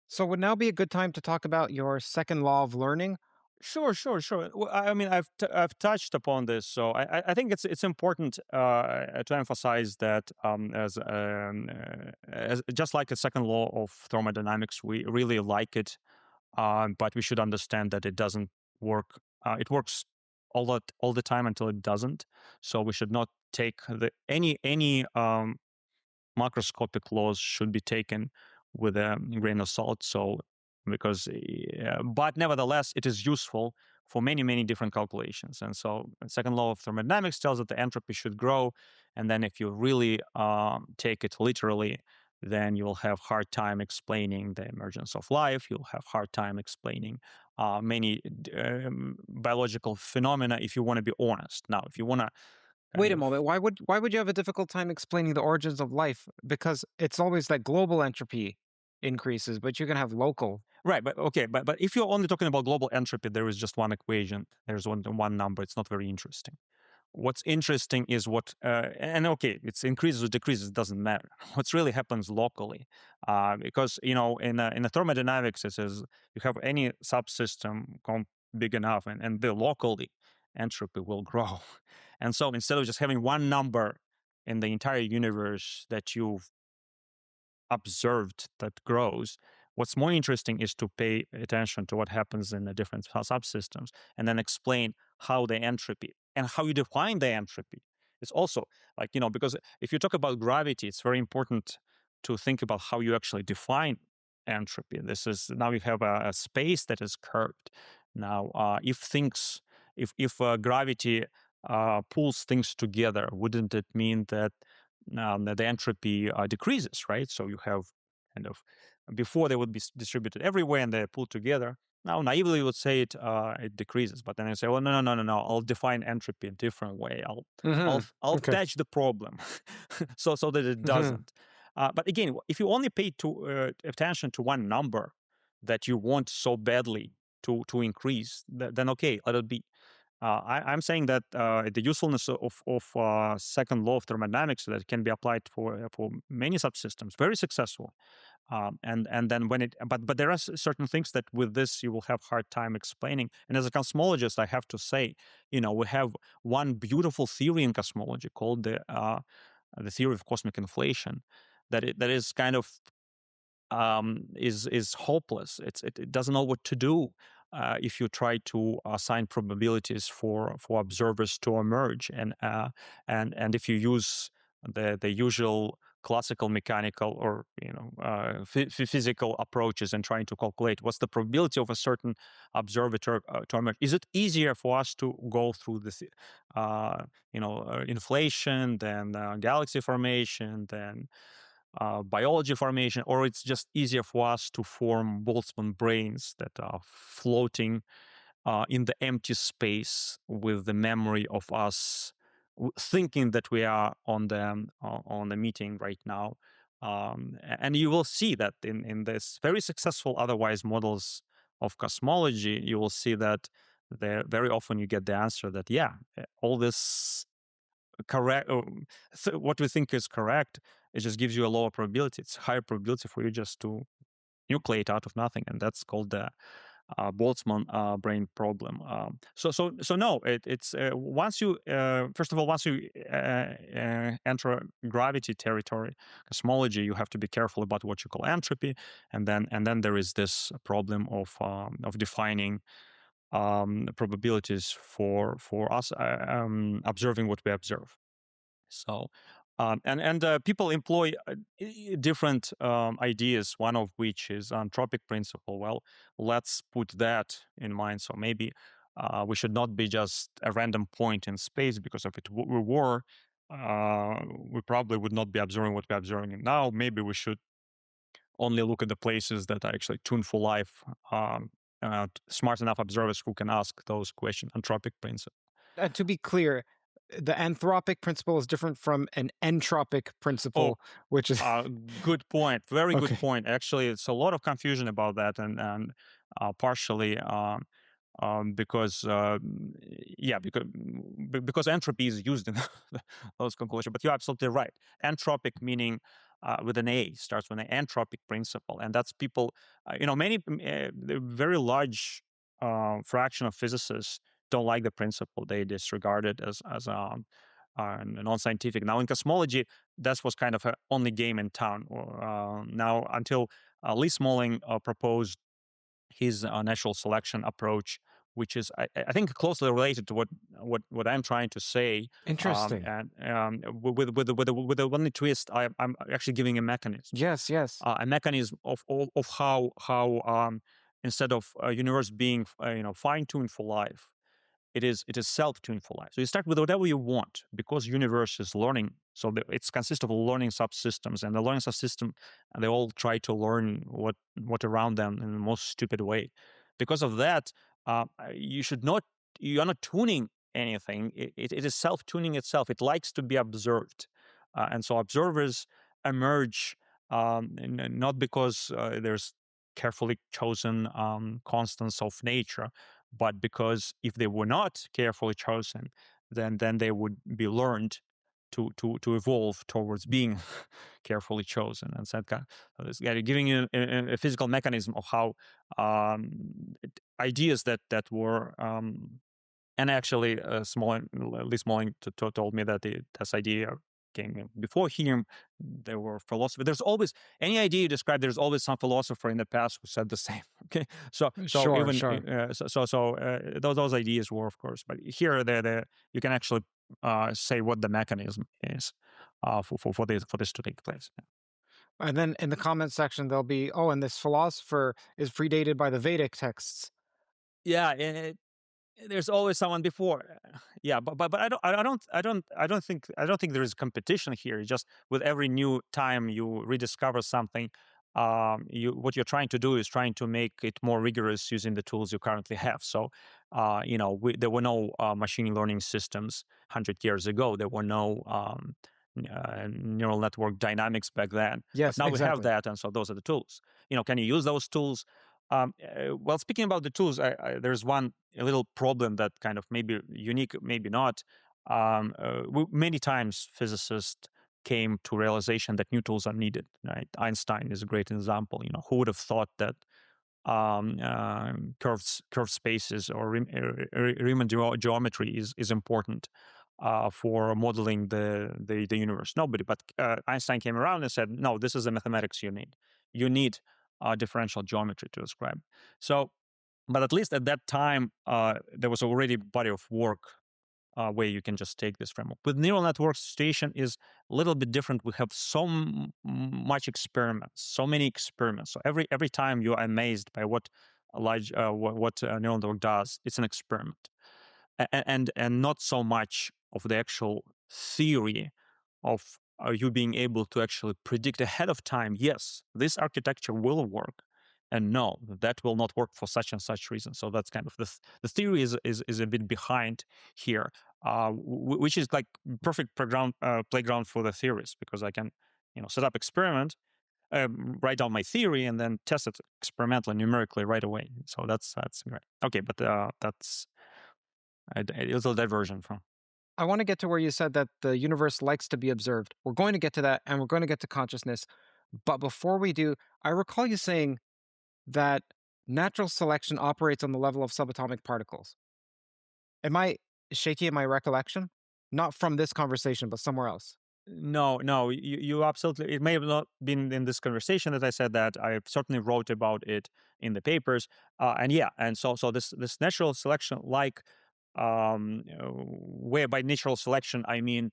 So would now be a good time to talk about your second law of learning? Sure. Well, I mean, I've touched upon this, so I think it's important to emphasize that as just like a second law of thermodynamics, we really like it, but we should understand that it doesn't work. It works all the time until it doesn't. So we should not take any macroscopic laws should be taken with a grain of salt. So, but nevertheless, it is useful for many different calculations. And so, the second law of thermodynamics tells that the entropy should grow, and then if you really take it literally, then you'll have hard time explaining the emergence of life. You'll have hard time explaining many biological phenomena if you want to be honest. Now, if you want to Wait a moment. Why would you have a difficult time explaining the origins of life? Because it's always that global entropy increases, but you can have local. Right, but okay, but if you're only talking about global entropy, there is just one equation. There's one number. It's not very interesting. What's interesting is and okay, it's increases or decreases, doesn't matter. What really happens locally, because in a thermodynamics, it says you have any subsystem big enough, and the locally entropy will grow. And so instead of just having one number in the entire universe that you've observed that grows, what's more interesting is to pay attention to what happens in the different subsystems and then explain how the entropy and how you define the entropy. It's also because if you talk about gravity, it's very important to think about how you actually define entropy. This is now you have a space that is curved. Now, if gravity pulls things together, wouldn't it mean that the entropy decreases, right? So you have kind of before they would be distributed everywhere and they pull together. Now, naively, you would say it decreases, but then you say, "Well, no. I'll define entropy a different way. I'll patch the problem so that it doesn't." But again, if you only pay attention to one number that you want so badly to increase, then okay, let it be. I'm saying that the usefulness of second law of thermodynamics that can be applied for many subsystems, very successful. And then but there are certain things that with this you will have hard time explaining. And as a cosmologist, I have to say, we have one beautiful theory in cosmology called the theory of cosmic inflation, that is kind of is hopeless. It doesn't know what to do if you try to assign probabilities for observers to emerge, and if you use the usual classical mechanical or physical approaches and trying to calculate what's the probability of a certain observer to emerge. Is it easier for us to go through this, inflation, than galaxy formation, than biology formation, or it's just easier for us to form Boltzmann brains that are floating in the empty space with the memory of us thinking that we are on the meeting right now. And you will see that in this very successful otherwise models of cosmology, you will see that there very often you get the answer that all this correct, what we think is correct, it just gives you a lower probability. It's higher probability for you just to nucleate out of nothing, and that's called the Boltzmann brain problem. So no, it's once you first of all, once you enter gravity territory, cosmology, you have to be careful about what you call entropy, and then there is this problem of defining probabilities for us observing what we observe. So, people employ different ideas, one of which is anthropic principle. Well, let's put that in mind. So maybe we should not be just a random point in space, because if we were, we probably would not be observing what we're observing now. Maybe we should only look at the places that are actually tuned for life, smart enough observers who can ask those questions. Anthropic principle. To be clear, the anthropic principle is different from an entropic principle, which is good point. Very Okay. good point. Actually, it's a lot of confusion about that, and partially because because entropy is used in those conclusions. But you're absolutely right. Anthropic meaning with an A, starts with an anthropic principle, and that's people. Many very large fraction of physicists don't like the principle. They disregard it as non-scientific. Now in cosmology, that was kind of a only game in town. Now until Lee Smalling proposed his natural selection approach, which is I think closely related to what I'm trying to say. Interesting. And with the only twist, I'm actually giving a mechanism. Yes. A mechanism of how instead of a universe being fine-tuned for life, it is self-tuned for life. So you start with whatever you want, because universe is learning. So it consists of learning subsystems, and the learning subsystem, and they all try to learn what around them in the most stupid way. Because of that, you are not tuning anything. It is self-tuning itself. It likes to be observed, and so observers emerge not because there's carefully chosen constants of nature, but because if they were not carefully chosen, then they would be learned to evolve towards being carefully chosen. And so giving you a physical mechanism of how ideas that were and actually Lee Smalling told me that this idea came before him. There were philosophers. There's always any idea you describe. There's always some philosopher in the past who said the same. Okay, so Sure. those ideas were, of course, but here you can actually say what the mechanism is for this to take place. And then in the comment section, there'll be, and this philosopher is predated by the Vedic texts. Yeah, and there's always someone before. Yeah, but I don't think there is competition here. It's just with every new time you rediscover something, what you're trying to do is trying to make it more rigorous using the tools you currently have. So, there were no machine learning systems 100 years ago. There were no neural network dynamics back then. Yes, but now exactly. we have that, and so those are the tools. Can you use those tools? Well, speaking about the tools, there's a little problem that kind of maybe unique, maybe not. Many times physicists came to realization that new tools are needed. Right? Einstein is a great example. Who would have thought that curved spaces or Riemann geometry is important for modeling the universe? Nobody. But Einstein came around and said, no, this is the mathematics you need. You need differential geometry to describe. So, but at least at that time, there was already a body of work way you can just take this framework. With neural networks, situation is a little bit different. We have so much experiments, so many experiments. So every time you are amazed by what a neural network does, it's an experiment, and not so much of the actual theory of you being able to actually predict ahead of time, yes, this architecture will work, and no, that will not work for such and such reason. So that's kind of the theory is a bit behind here, which is like perfect playground for the theorists, because I can set up experiment, write down my theory, and then test it experimentally, numerically right away. So that's great. Okay, but that's a little diversion from. I want to get to where you said that the universe likes to be observed. We're going to get to that, and we're going to get to consciousness. But before we do, I recall you saying that natural selection operates on the level of subatomic particles. Am I shaky in my recollection? Not from this conversation, but somewhere else. No, you absolutely. It may have not been in this conversation that I said that. I certainly wrote about it in the papers, and so this natural selection, like where by natural selection I mean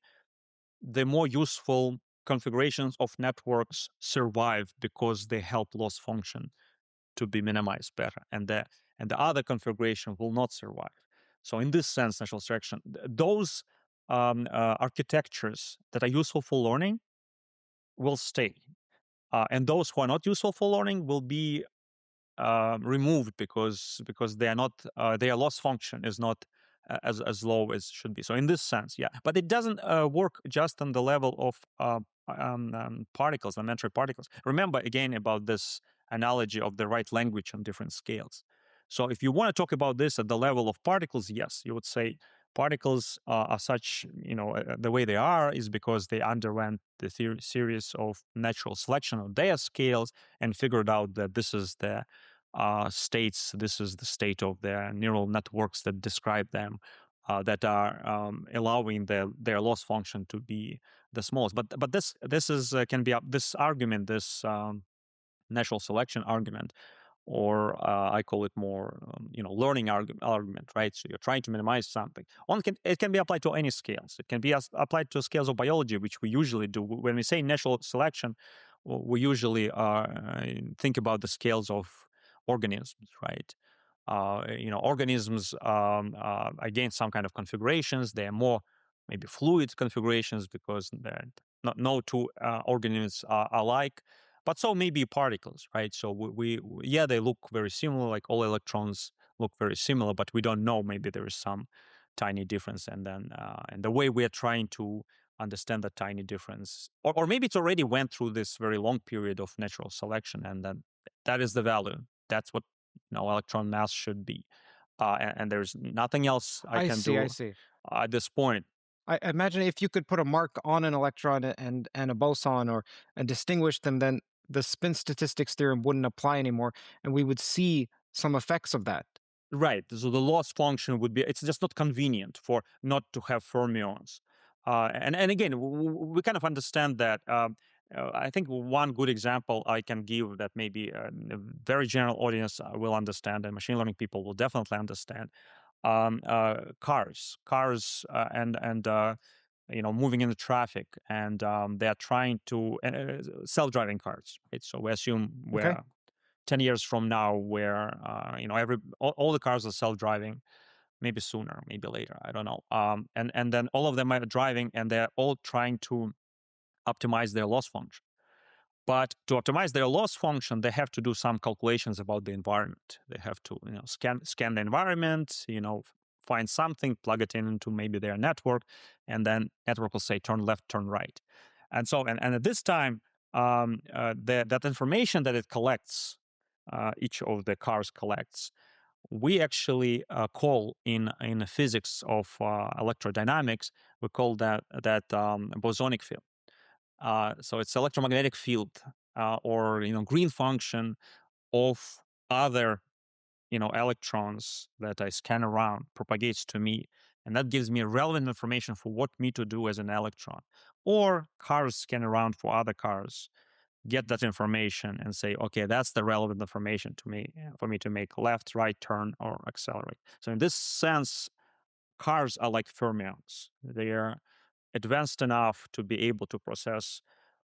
the more useful configurations of networks survive because they help loss function to be minimized better, and the other configuration will not survive. So in this sense, natural selection, those architectures that are useful for learning will stay, and those who are not useful for learning will be removed because they are not their loss function is not as low as should be. So in this sense, yeah, but it doesn't work just on the level of particles, elementary particles. Remember again about this analogy of the right language on different scales. So if you want to talk about this at the level of particles, yes, you would say particles are such, the way they are is because they underwent the series of natural selection of their scales and figured out that this is the states, this is the state of their neural networks that describe them, that are allowing their loss function to be the smallest. But this is can be this argument, this natural selection argument, or I call it more, learning argument, right? So you're trying to minimize something. It can be applied to any scales. It can be applied to scales of biology, which we usually do. When we say natural selection, we usually think about the scales of organisms, right? Organisms again, some kind of configurations. They are more maybe fluid configurations because no two organisms are alike. But so maybe particles, right? So they look very similar, like all electrons look very similar, but we don't know. Maybe there is some tiny difference, and then and the way we are trying to understand that tiny difference, or maybe it's already went through this very long period of natural selection, and then that is the value. That's what electron mass should be, and there's nothing else I can do I see. at this point. I imagine if you could put a mark on an electron and a boson and distinguish them, then the spin statistics theorem wouldn't apply anymore, and we would see some effects of that. Right. So the loss function would be, it's just not convenient for not to have fermions. And again, we kind of understand that. I think one good example I can give that maybe a very general audience will understand, and machine learning people will definitely understand. Cars, and moving in the traffic, and they are trying to self-driving cars. Right. So we assume we're Okay. 10 years from now where all the cars are self-driving, maybe sooner, maybe later, I don't know, and then all of them are driving, and they're all trying to optimize their loss function. But to optimize their loss function, they have to do some calculations about the environment. They have to scan the environment, find something, plug it into maybe their network, and then network will say turn left, turn right. And so and at this time, that information that it collects, each of the cars collects, we actually call in the physics of electrodynamics, we call that bosonic field. So it's electromagnetic field, or green function of other electrons that I scan around propagates to me, and that gives me relevant information for what me to do as an electron. Or cars scan around for other cars, get that information and say, okay, that's the relevant information to me for me to make left, right turn, or accelerate. So in this sense, cars are like fermions. They are advanced enough to be able to process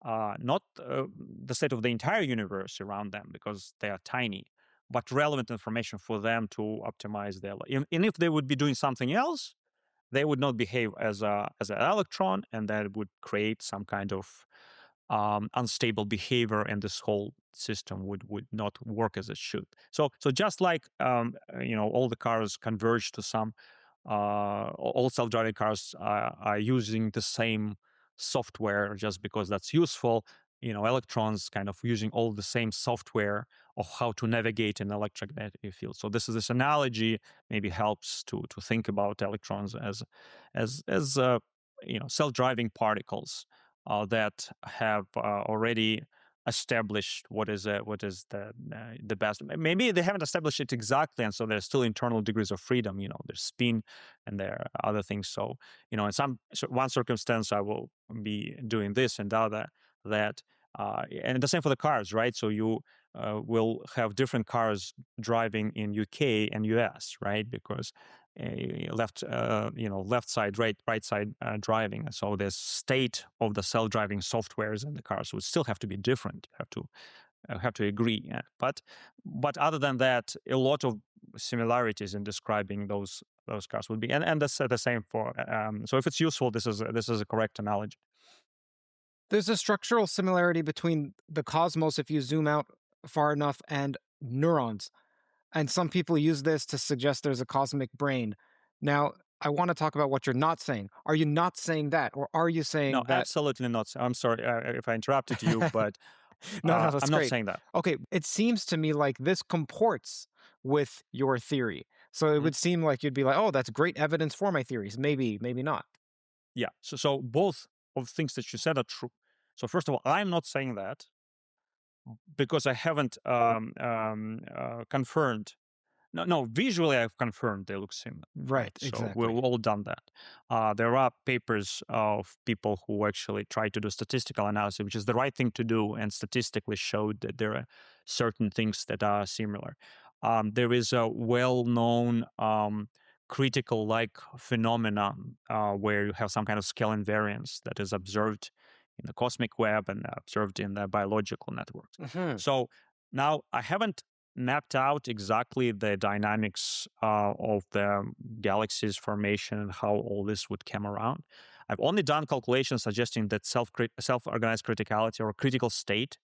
not the state of the entire universe around them because they are tiny, but relevant information for them to optimize their life. And if they would be doing something else, they would not behave as an electron, and that would create some kind of unstable behavior, and this whole system would not work as it should. So just like all the cars converge to some all self-driving cars are using the same software just because that's useful. Electrons kind of using all the same software of how to navigate an electromagnetic field. So this analogy maybe helps to think about electrons as self-driving particles that have already established what is the best. Maybe they haven't established it exactly, and so there's still internal degrees of freedom. There's spin and there are other things. So in one circumstance, I will be doing this and the other that, and the same for the cars, right? So you will have different cars driving in UK and US, right? Because left side, right side driving. So the state of the self-driving softwares in the cars would still have to be different. Have to agree. Yeah. But other than that, a lot of similarities in describing those cars would be, and that's the same for. So if it's useful, this is a correct analogy. There's a structural similarity between the cosmos, if you zoom out far enough, and neurons. And some people use this to suggest there's a cosmic brain. Now, I want to talk about what you're not saying. Are you not saying that? Or are you saying No, that? absolutely not. I'm sorry if I interrupted you, but No, that's I'm not great. saying that. Okay, it seems to me like this comports with your theory. So it Mhm. would seem like you'd be like, oh, that's great evidence for my theories. Maybe, maybe not. Yeah. So both of the things that you said are true. So first of all, I'm not saying that because I haven't confirmed. No, visually I've confirmed they look similar, Right, right? So we've exactly. all done that. There are papers of people who actually try to do statistical analysis, which is the right thing to do, and statistically showed that there are certain things that are similar. There is a well-known critical-like phenomenon where you have some kind of scale invariance that is observed in the cosmic web and observed in the biological networks. Hmm. So now I haven't mapped out exactly the dynamics of the galaxy's formation and how all this would come around. I've only done calculations suggesting that self-organized criticality or critical state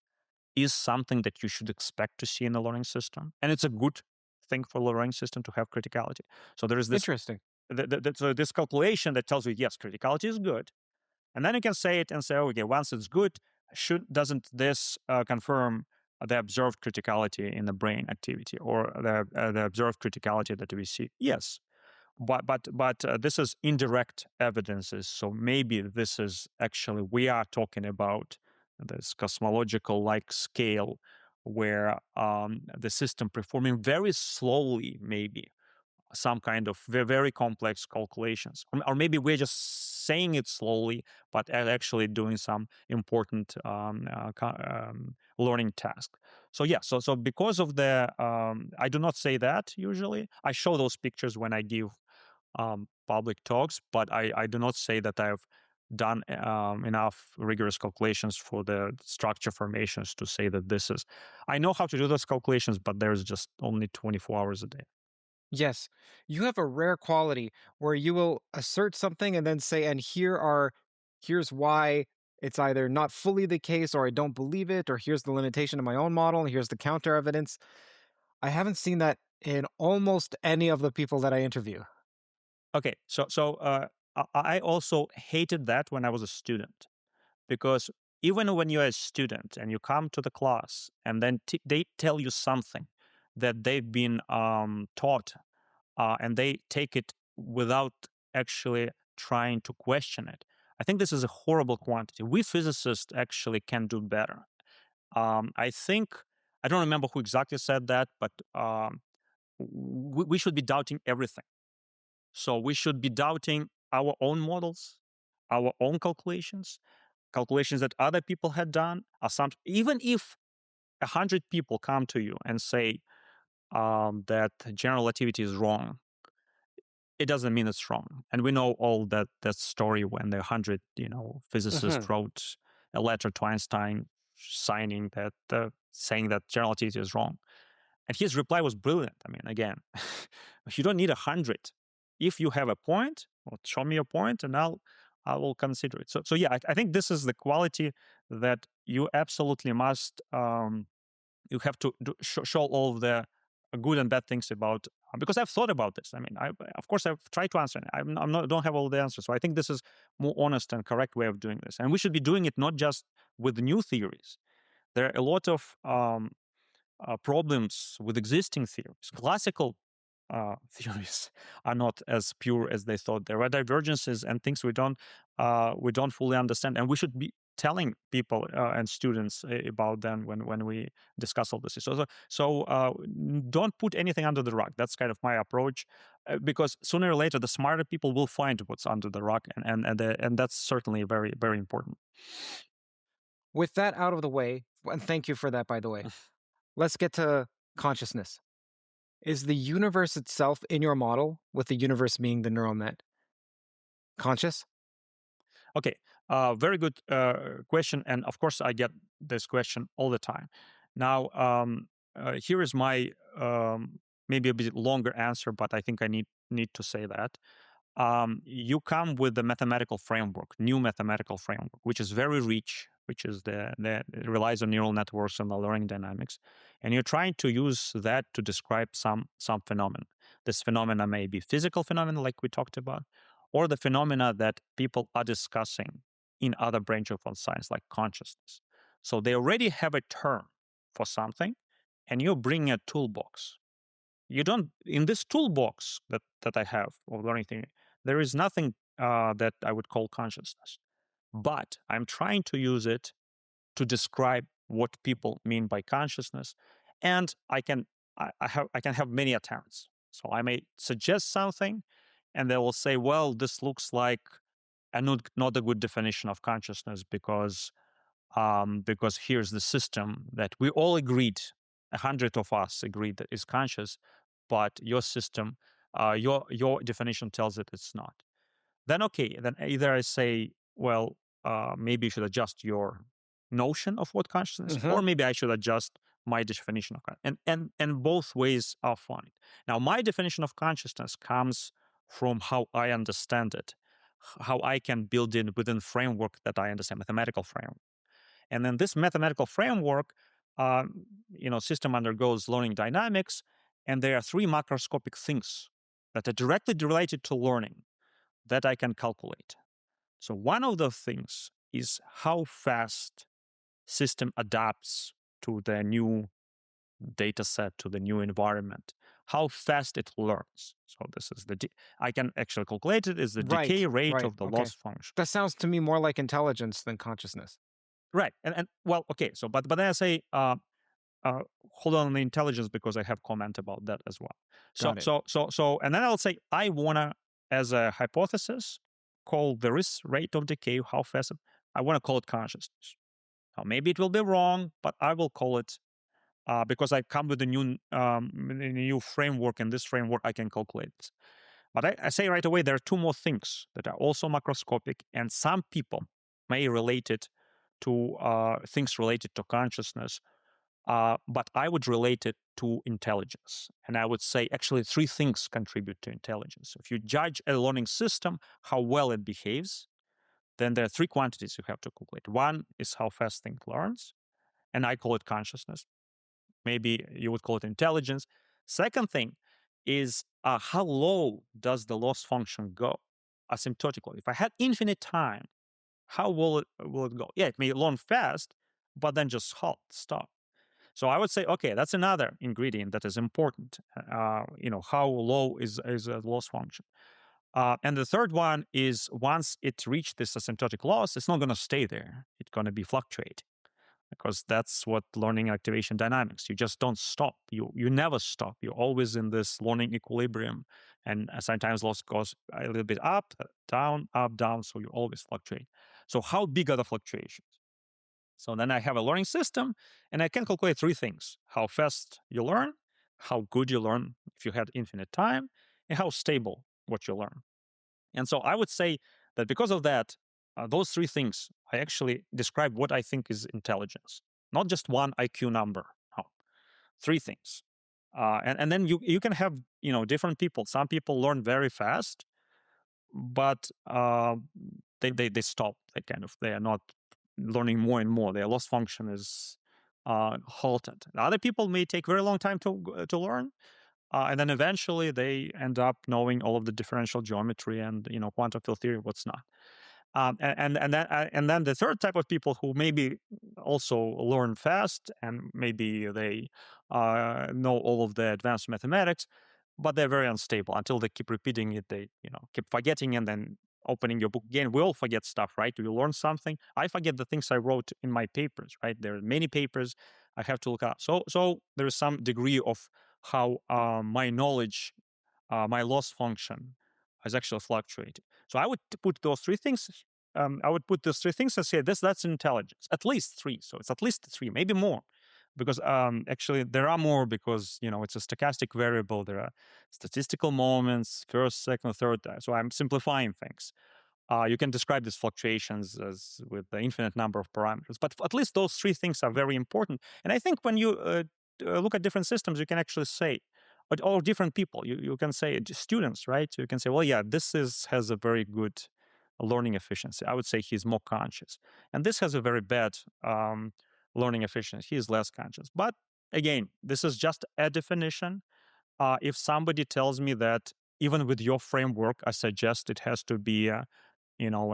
is something that you should expect to see in a learning system, and it's a good thing for a learning system to have criticality. So there is Interesting. so this calculation that tells you yes, criticality is good, and then you can say it and say, okay, once it's good, doesn't this confirm the observed criticality in the brain activity or the observed criticality that we see? Yes, but this is indirect evidences. So maybe this is actually we are talking about this cosmological like scale where the system performing very slowly, maybe some kind of very complex calculations, or maybe we're just saying it slowly, but actually doing some important learning task. So yeah, so because of the, I do not say that usually. I show those pictures when I give public talks, but I do not say that I've done enough rigorous calculations for the structure formations to say that this is. I know how to do those calculations, but there's just only 24 hours a day. Yes, you have a rare quality where you will assert something and then say, and here's why it's either not fully the case or I don't believe it, or here's the limitation of my own model, and here's the counter evidence. I haven't seen that in almost any of the people that I interview. Okay, so I also hated that when I was a student because even when you're a student and you come to the class and then they tell you something that they've been taught and they take it without actually trying to question it. I think this is a horrible quantity. We physicists actually can do better. I think I don't remember who exactly said that, but we should be doubting everything. So we should be doubting our own models, our own calculations that other people had done. Even if 100 people come to you and say that general relativity is wrong, it doesn't mean it's wrong. And we know all that story when the 100 physicists wrote a letter to Einstein signing that saying that general relativity is wrong. And his reply was brilliant. I mean, again, you don't need 100. If you have a point, well, show me a point, and I will consider it. So yeah, I think this is the quality that you absolutely must. You have to show all of the good and bad things about. Because I've thought about this. I mean, of course I've tried to answer it. Don't have all the answers. So I think this is more honest and correct way of doing this. And we should be doing it not just with new theories. There are a lot of problems with existing theories. Classical theories are not as pure as they thought. There are divergences and things we don't fully understand, and we should be telling people and students about them when we discuss all this. So don't put anything under the rug. That's kind of my approach, because sooner or later the smarter people will find what's under the rug, and that's certainly very, very important. With that out of the way, and thank you for that, by the way, let's get to consciousness. Is the universe itself in your model, with the universe being the neural net, conscious? Okay, very good question. And of course, I get this question all the time. Now, here is my maybe a bit longer answer, but I think I need to say that. You come with the mathematical framework, new mathematical framework, which is very rich, which is it relies on neural networks and the learning dynamics, and you're trying to use that to describe some phenomenon. This phenomena may be physical phenomena, like we talked about, or the phenomena that people are discussing in other branches of science, like consciousness. So they already have a term for something, and you bring a toolbox. You don't, in this toolbox that I have of learning theory, there is nothing that I would call consciousness. But I'm trying to use it to describe what people mean by consciousness. And I can have many attempts. So I may suggest something, and they will say, well, this looks like not a good definition of consciousness because here's the system that we all agreed, 100 of us agreed that is conscious, but your system, your definition tells it it's not. Then okay, then either I say, well, maybe you should adjust your notion of what consciousness is, or maybe I should adjust my definition of consciousness. And both ways are fine. Now, my definition of consciousness comes from how I understand it, how I can build it within framework that I understand, mathematical framework. And then this mathematical framework, system undergoes learning dynamics, and there are three macroscopic things that are directly related to learning that I can calculate. So one of the things is how fast system adapts to the new data set, to the new environment, how fast it learns. So this is I can actually calculate it as the decay rate of the loss function. That sounds to me more like intelligence than consciousness. Right. And well, okay. So, but then I say, hold on the intelligence because I have comment about that as well. So, and then I'll say, I wanna, as a hypothesis, call the risk rate of decay, how fast I want to call it consciousness. Now, maybe it will be wrong, but I will call it because I come with a new framework. In this framework, I can calculate this. But I say right away, there are two more things that are also macroscopic, and some people may relate it to things related to consciousness, but I would relate it to intelligence. And I would say actually three things contribute to intelligence. If you judge a learning system, how well it behaves, then there are three quantities you have to calculate. One is how fast thing learns, and I call it consciousness. Maybe you would call it intelligence. Second thing is how low does the loss function go asymptotically? If I had infinite time, how will it go? Yeah, it may learn fast, but then just stop. So I would say, okay, that's another ingredient that is important. How low is a loss function? And the third one is once it reached this asymptotic loss, it's not going to stay there. It's going to be fluctuating because that's what learning activation dynamics. You just don't stop. You never stop. You're always in this learning equilibrium. And sometimes loss goes a little bit up, down, so you always fluctuate. So how big are the fluctuations? So then I have a learning system, and I can calculate three things: how fast you learn, how good you learn if you had infinite time, and how stable what you learn. And so I would say that because of that, those three things, I actually describe what I think is intelligence, not just one IQ number. No, three things. And then you can have different people. Some people learn very fast, but they stop. They are not learning more and more. Their loss function is halted. Other people may take very long time to learn, and then eventually they end up knowing all of the differential geometry and quantum field theory, what's not. And then the third type of people who maybe also learn fast and maybe they know all of the advanced mathematics, but they're very unstable. Until they keep repeating it, they keep forgetting, and then opening your book again. We all forget stuff, right? You learn something. I forget the things I wrote in my papers, right? There are many papers I have to look up. So there is some degree of how my knowledge, my loss function, is actually fluctuating. So I would put those three things. I would put those three things and say that's intelligence. At least three. So it's at least three, maybe more, because actually there are more, because it's a stochastic variable. There are statistical moments, first, second, third. So I'm simplifying things. You can describe these fluctuations as with the infinite number of parameters, but at least those three things are very important. And I think when you look at different systems, you can actually say, or different people, you can say, students, right? You can say, well, yeah, this has a very good learning efficiency. I would say he's more conscious, and this has a very bad learning efficiency. He is less conscious. But again, this is just a definition. If somebody tells me that even with your framework, I suggest it has to be a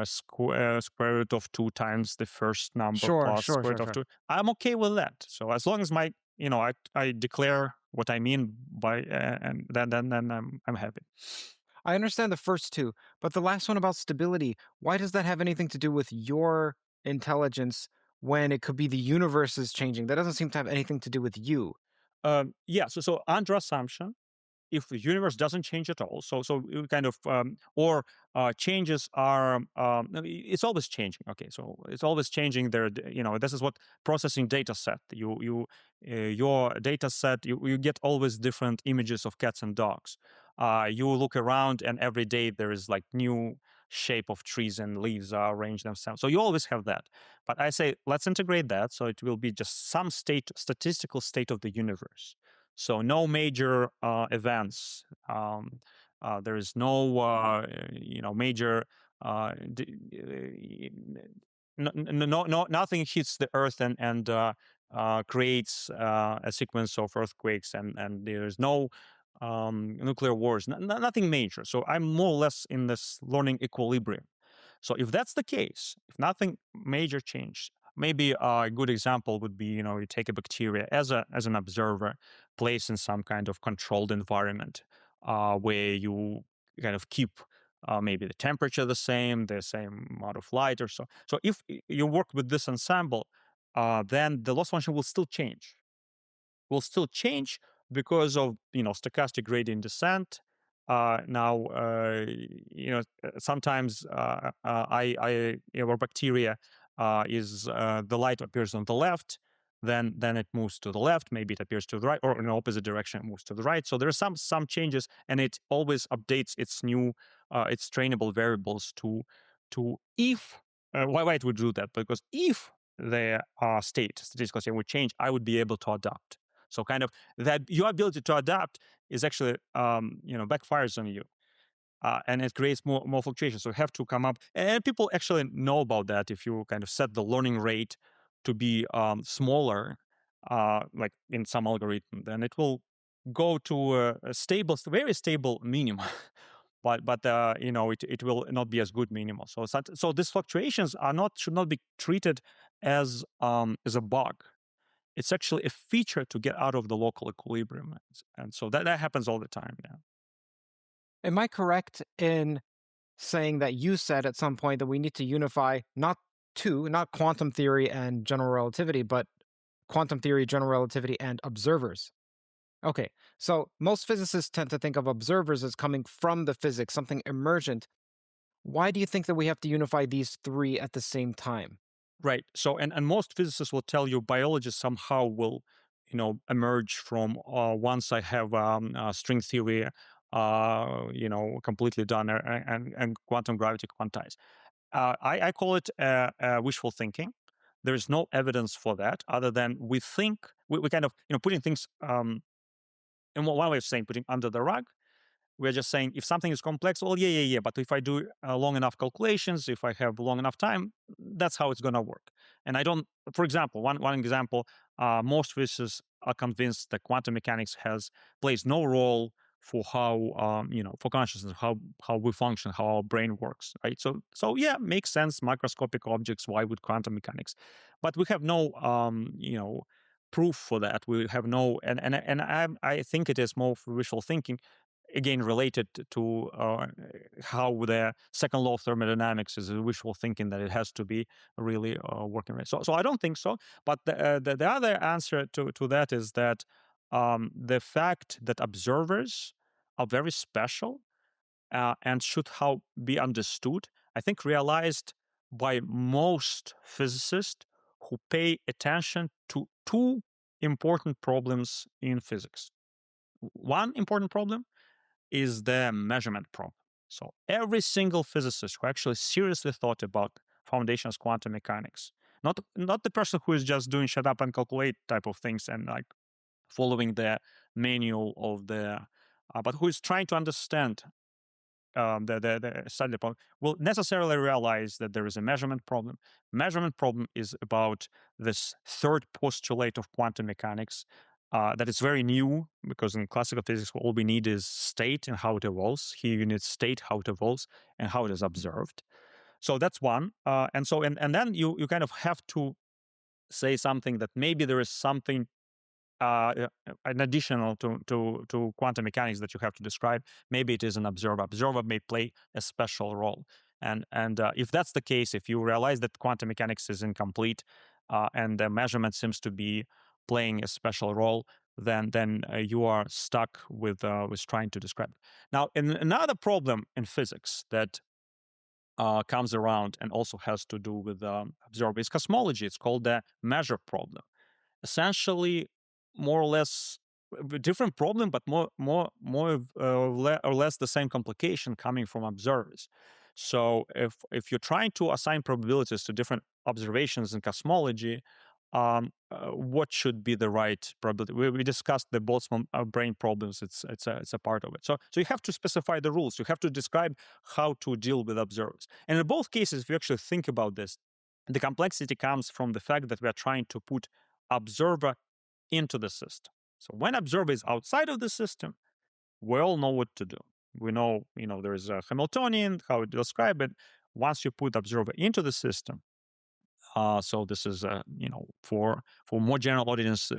square root of 2 times the first number plus square root of 2. I'm okay with that. So as long as I declare what I mean by, and then I'm happy. I understand the first two, but the last one about stability, why does that have anything to do with your intelligence when it could be the universe is changing? That doesn't seem to have anything to do with you. Yeah. So under assumption, if the universe doesn't change at all, so you kind of or changes are it's always changing. Okay, so it's always changing. There, this is what processing data set. Your data set, you get always different images of cats and dogs. You look around, and every day there is like new shape of trees and leaves are arranged themselves. So you always have that. But I say let's integrate that, so it will be just some statistical state of the universe. So no major events. There is no major. Nothing hits the Earth and creates a sequence of earthquakes, and there is no nuclear wars. Nothing major. So I'm more or less in this learning equilibrium. So if that's the case, if nothing major changed, maybe a good example would be, you take a bacteria as an observer, placed in some kind of controlled environment, where you kind of keep maybe the temperature the same amount of light or so. So if you work with this ensemble, then the loss function will still change. Because of stochastic gradient descent. Now, sometimes our bacteria is the light appears on the left, then it moves to the left. Maybe it appears to the right, or in the opposite direction, it moves to the right. So there are some changes, and it always updates its new its trainable variables to if why it would do that, because if the statistical state would change, I would be able to adapt. So kind of that your ability to adapt is actually backfires on you. And it creates more fluctuations. So you have to come up, and people actually know about that. If you kind of set the learning rate to be smaller, like in some algorithm, then it will go to a stable, very stable minimum. but it will not be as good minimal. So these fluctuations should not be treated as a bug. It's actually a feature to get out of the local equilibrium, and so that happens all the time. Yeah. Am I correct in saying that you said at some point that we need to unify not quantum theory and general relativity, but quantum theory, general relativity, and observers? Okay, so most physicists tend to think of observers as coming from the physics, something emergent. Why do you think that we have to unify these three at the same time? Right. So, and most physicists will tell you biology somehow will, emerge from once I have string theory completely done and quantum gravity quantized. I call it wishful thinking. There is no evidence for that other than we think we kind of putting things in one way of saying putting under the rug. We're just saying if something is complex, well, yeah. But if I do long enough calculations, if I have long enough time, that's how it's going to work. And I don't, for example, one example, most physicists are convinced that quantum mechanics plays no role for how, for consciousness, how we function, how our brain works, right? So yeah, makes sense. Microscopic objects, why would quantum mechanics? But we have no, proof for that. We have no, and I think it is more wishful thinking, again related to how the second law of thermodynamics is wishful thinking that it has to be really working right. So I don't think so. But the other answer to that is that the fact that observers are very special and should how be understood, I think realized by most physicists who pay attention to two important problems in physics. One important problem is the measurement problem. So every single physicist who actually seriously thought about foundations quantum mechanics, not the person who is just doing shut up and calculate type of things and like following the manual of the, but who is trying to understand the study problem, will necessarily realize that there is a measurement problem. Measurement problem is about this third postulate of quantum mechanics that is very new, because in classical physics, all we need is state and how it evolves. Here you need state, how it evolves, and how it is observed. So that's one. And then you kind of have to say something that maybe there is something an additional to quantum mechanics that you have to describe. Maybe it is an observer. Observer may play a special role. And if that's the case, if you realize that quantum mechanics is incomplete and the measurement seems to be playing a special role, then you are stuck with trying to describe it. Now, another problem in physics that comes around and also has to do with observer is cosmology. It's called the measure problem. Essentially, more or less a different problem, but more or less the same complication coming from observers. So if you're trying to assign probabilities to different observations in cosmology, what should be the right probability? We discussed the Boltzmann brain problems. It's a part of it. So you have to specify the rules. You have to describe how to deal with observers. And in both cases, if you actually think about this, the complexity comes from the fact that we are trying to put observer into the system. So when observer is outside of the system, we all know what to do. We know, there is a Hamiltonian, how to describe it. Once you put observer into the system, so this is, for more general audience,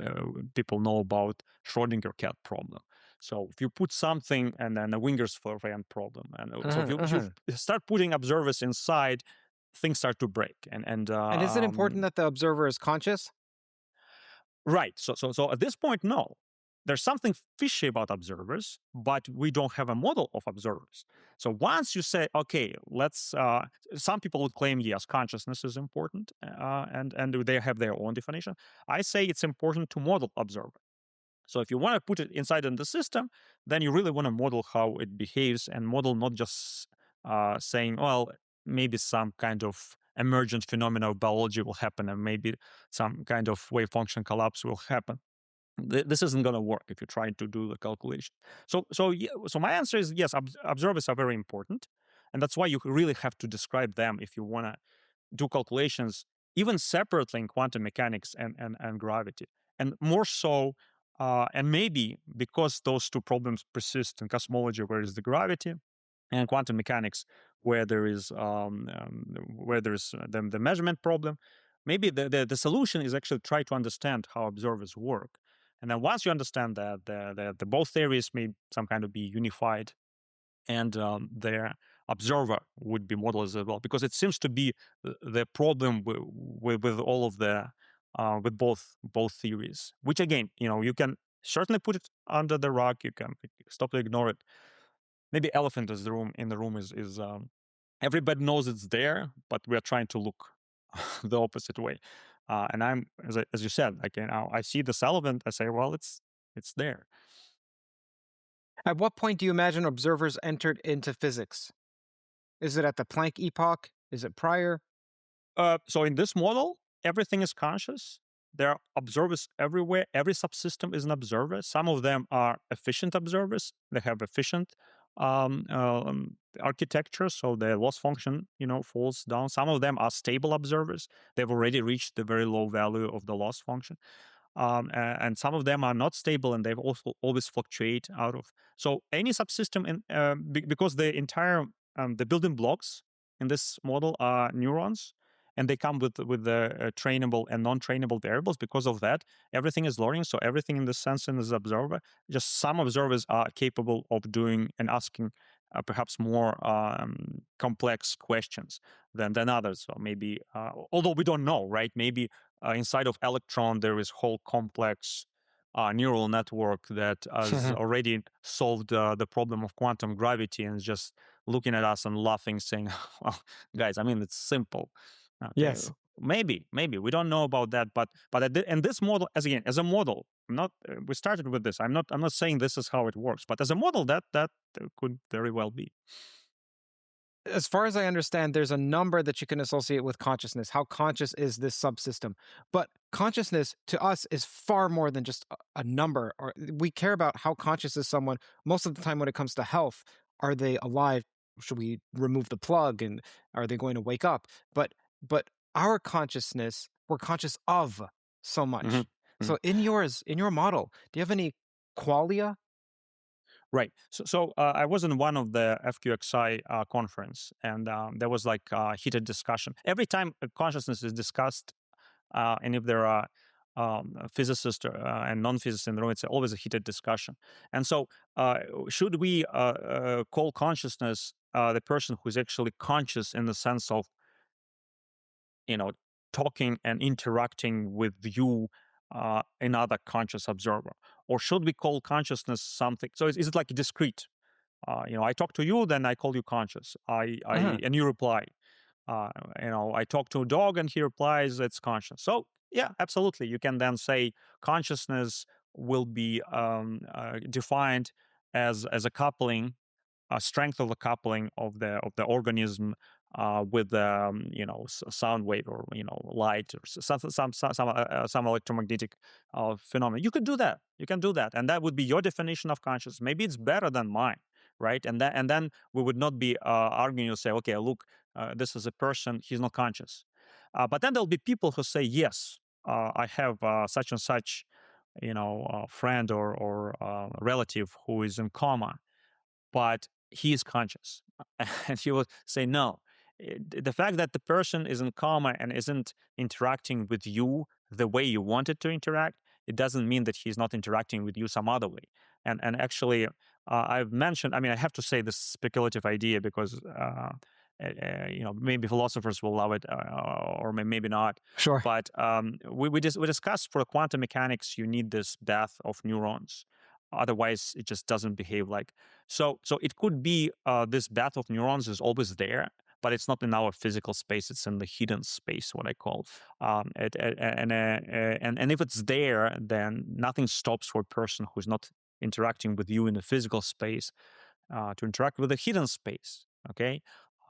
people know about Schrodinger cat problem. So if you put something and then a Winger's variant problem, and so if you start putting observers inside, things start to break. And is it important that the observer is conscious? Right. So at this point, no. There's something fishy about observers, but we don't have a model of observers. So once you say, okay, let's, some people would claim, yes, consciousness is important, and they have their own definition. I say it's important to model observer. So if you want to put it inside in the system, then you really want to model how it behaves and model not just saying, well, maybe some kind of emergent phenomena of biology will happen and maybe some kind of wave function collapse will happen. This isn't going to work if you're trying to do the calculation. So my answer is yes, observers are very important. And that's why you really have to describe them if you want to do calculations, even separately in quantum mechanics and gravity. And more so, and maybe because those two problems persist in cosmology, where is the gravity, and quantum mechanics, where there is the measurement problem, maybe the solution is actually try to understand how observers work. And then once you understand that, the both theories may some kind of be unified, and their observer would be modeled as well, because it seems to be the problem with all of the with both theories. Which again, you can certainly put it under the rug. You can stop to ignore it. Maybe elephant is in the room is everybody knows it's there, but we are trying to look the opposite way. And I'm as you said, like I see this elephant, I say, well, it's there. At what point do you imagine observers entered into physics? Is it at the Planck epoch? Is it prior? So in this model, everything is conscious. There are observers everywhere. Every subsystem is an observer. Some of them are efficient observers. They have efficient architecture, so the loss function, falls down. Some of them are stable observers. They've already reached the very low value of the loss function. And some of them are not stable, and they've also always fluctuate out of. So any subsystem, because the entire the building blocks in this model are neurons, and they come with the trainable and non-trainable variables. Because of that, everything is learning. So everything in the sense is observer. Just some observers are capable of doing and asking perhaps more complex questions than others. So maybe, although we don't know, right? Maybe inside of electron there is whole complex neural network that has already solved the problem of quantum gravity and is just looking at us and laughing, saying, "Well, guys, I mean, it's simple." Okay, Yes. maybe we don't know about that, but in this model, as a model, I'm not. We started with this. I'm not saying this is how it works, but as a model, that could very well be. As far as I understand, there's a number that you can associate with consciousness. How conscious is this subsystem? But consciousness to us is far more than just a number. Or we care about how conscious is someone most of the time when it comes to health. Are they alive? Should we remove the plug? And are they going to wake up? But our consciousness, we're conscious of so hmm much. So in your model, do you have any qualia? Right. So I was in one of the FQXI conference, and there was like heated discussion. Every time consciousness is discussed, and if there are physicists and non-physicists in the room, it's always a heated discussion. And so, should we call consciousness the person who is actually conscious in the sense of, you know, talking and interacting with you, another conscious observer, or should we call consciousness something? So, is it like discrete? I talk to you, then I call you conscious. Uh-huh. And you reply. Uh, I talk to a dog and he replies it's conscious. So yeah, absolutely. You can then say consciousness will be defined as a coupling, a strength of the coupling of the organism with sound wave or light or some electromagnetic phenomenon. You could do that. You can do that, and that would be your definition of consciousness. Maybe it's better than mine, right? And then we would not be arguing. You say, okay, look, this is a person, he's not conscious. But then there'll be people who say, yes, I have such and such, friend or relative who is in coma, but he is conscious. And he will say, no, the fact that the person is in coma and isn't interacting with you the way you wanted to interact, it doesn't mean that he's not interacting with you some other way. And actually, I've mentioned, I mean, I have to say this speculative idea because, maybe philosophers will love it or maybe not. Sure. But we discussed for quantum mechanics, you need this bath of neurons. Otherwise, it just doesn't behave like. So it could be this bath of neurons is always there, but it's not in our physical space. It's in the hidden space, what I call. And if it's there, then nothing stops for a person who's not interacting with you in the physical space to interact with the hidden space. Okay.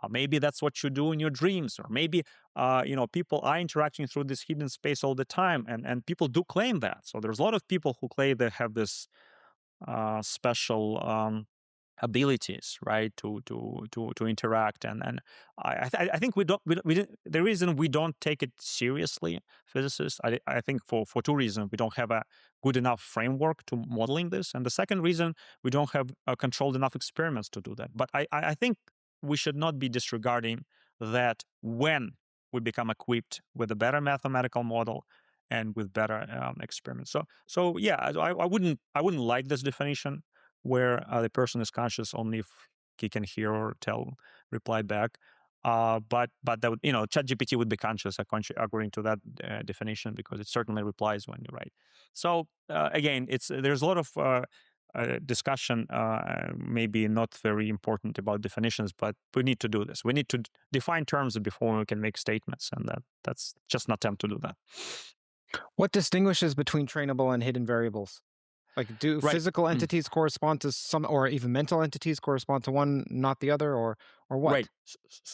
Maybe that's what you do in your dreams, or maybe people are interacting through this hidden space all the time, and people do claim that. So there's a lot of people who claim they have this special abilities, right, to interact, and I think we don't. The reason we don't take it seriously, physicists, I think for two reasons: we don't have a good enough framework to modeling this, and the second reason, we don't have controlled enough experiments to do that. But I think we should not be disregarding that when we become equipped with a better mathematical model and with better experiments. So yeah, I wouldn't like this definition where the person is conscious only if he can hear or reply back. But that would, ChatGPT would be conscious according to that definition, because it certainly replies when you write. So again, there's a lot of discussion, maybe not very important about definitions, but we need to do this. We need to define terms before we can make statements, and that's just not time to do that. What distinguishes between trainable and hidden variables? Like, do Right. physical entities correspond to some, or even mental entities correspond to one, not the other, or Right. what?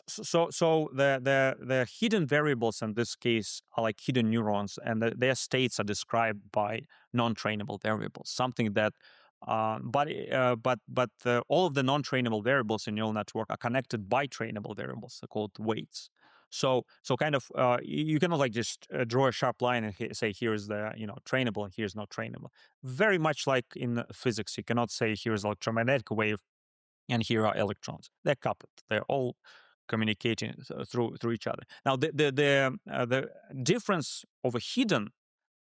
So the hidden variables in this case are like hidden neurons, and their states are described by non-trainable variables. Something that, all of the non-trainable variables in neural network are connected by trainable variables, they're called weights. So kind of you cannot like just draw a sharp line and say here's the trainable and here's not trainable. Very much like in physics, you cannot say here's electromagnetic wave and here are electrons. They're coupled. They're all communicating through each other. Now, the difference of a hidden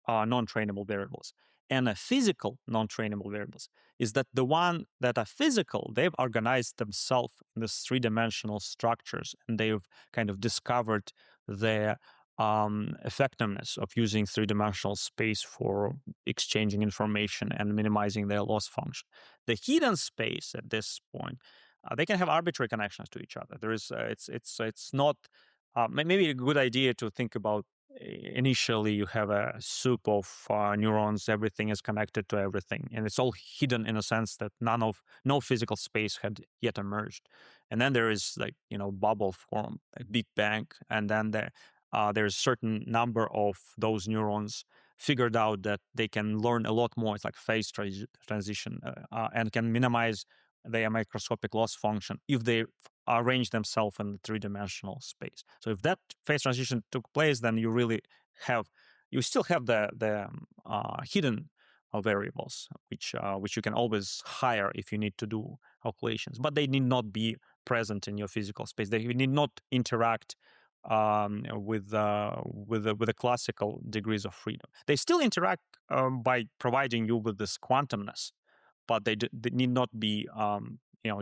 non-trainable variables and a physical non-trainable variables is that the one that are physical, they've organized themselves in these three-dimensional structures, and they've kind of discovered the effectiveness of using three-dimensional space for exchanging information and minimizing their loss function. The hidden space at this point, they can have arbitrary connections to each other. There is it's not maybe a good idea to think about. Initially, you have a soup of neurons. Everything is connected to everything, and it's all hidden in a sense that no physical space had yet emerged. And then there is like bubble form, a big bang, and then there's a certain number of those neurons figured out that they can learn a lot more. It's like phase transition, and can minimize their microscopic loss function if they arrange themselves in the three-dimensional space. So if that phase transition took place, then you still have the hidden variables, which you can always hire if you need to do calculations, but they need not be present in your physical space. They need not interact with the classical degrees of freedom. They still interact by providing you with this quantumness, but they need not be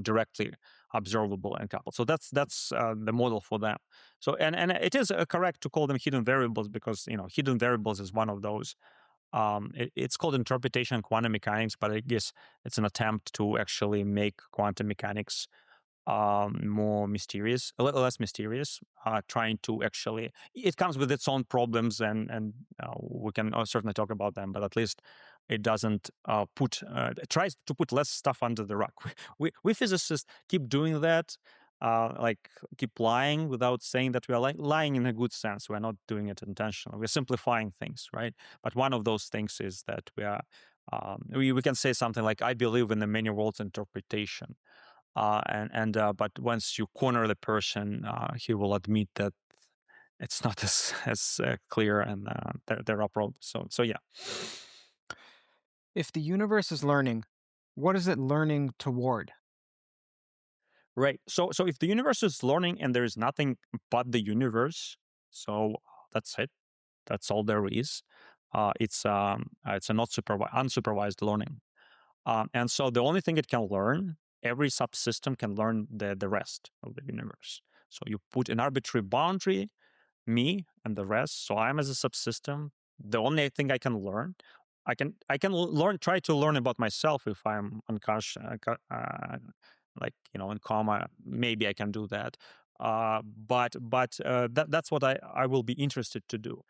directly observable and coupled. So that's the model for them. So and it is correct to call them hidden variables because hidden variables is one of those. It's called interpretation and quantum mechanics, but I guess it's an attempt to actually make quantum mechanics more mysterious, a little less mysterious, trying to actually, it comes with its own problems, and we can certainly talk about them, but at least it doesn't it tries to put less stuff under the rug. We physicists keep doing that, like keep lying without saying that we are lying in a good sense. We're not doing it intentionally. We're simplifying things, right? But one of those things is that we are, we can say something like, I believe in the many worlds interpretation. But once you corner the person, he will admit that it's not as clear, and there are problems. So yeah. If the universe is learning, what is it learning toward? Right. So if the universe is learning and there is nothing but the universe, so that's it. That's all there is. It's a not unsupervised learning, and so the only thing it can learn, every subsystem can learn the rest of the universe. So you put an arbitrary boundary, me and the rest. So I'm as a subsystem. The only thing I can learn, try to learn about myself if I'm unconscious, in coma. Maybe I can do that. That's what I will be interested to do.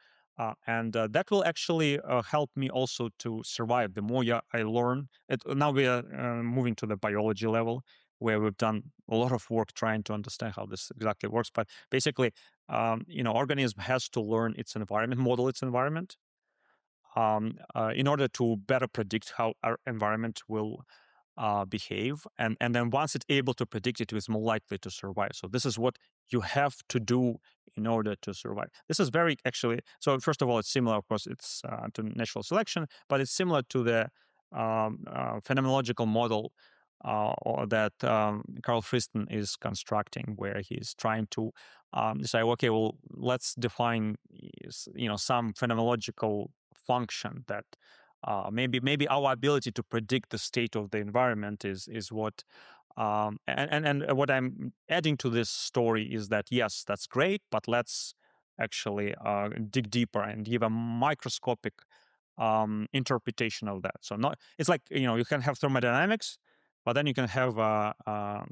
And that will actually help me also to survive. The more I learn, now we are moving to the biology level, where we've done a lot of work trying to understand how this exactly works. But basically, organism has to learn its environment, model its environment, in order to better predict how our environment will behave. And then once it's able to predict it, it's more likely to survive. So this is what you have to do in order to survive. This is very actually, so first of all, it's similar, of course, it's to natural selection, but it's similar to the phenomenological model or that Carl Friston is constructing, where he's trying to say, okay, well, let's define some phenomenological function that maybe our ability to predict the state of the environment is what and what I'm adding to this story is that yes, that's great, but let's actually dig deeper and give a microscopic interpretation of that. So not, it's like you can have thermodynamics, but then you can have a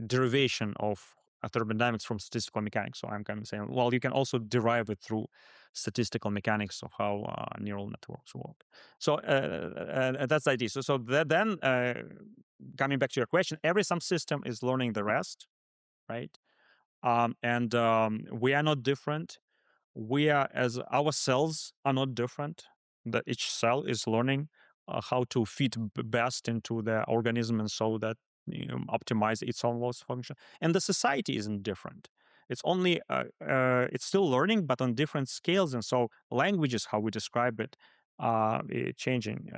derivation of thermodynamics from statistical mechanics. So I'm kind of saying, well, you can also derive it through statistical mechanics of how neural networks work. So that's the idea. So then coming back to your question, every subsystem is learning the rest, right? And we are not different. We are, as our cells are not different. That each cell is learning how to fit best into the organism, and so that optimize its own loss function. And the society isn't different. It's only it's still learning, but on different scales. And so language is how we describe it, changing.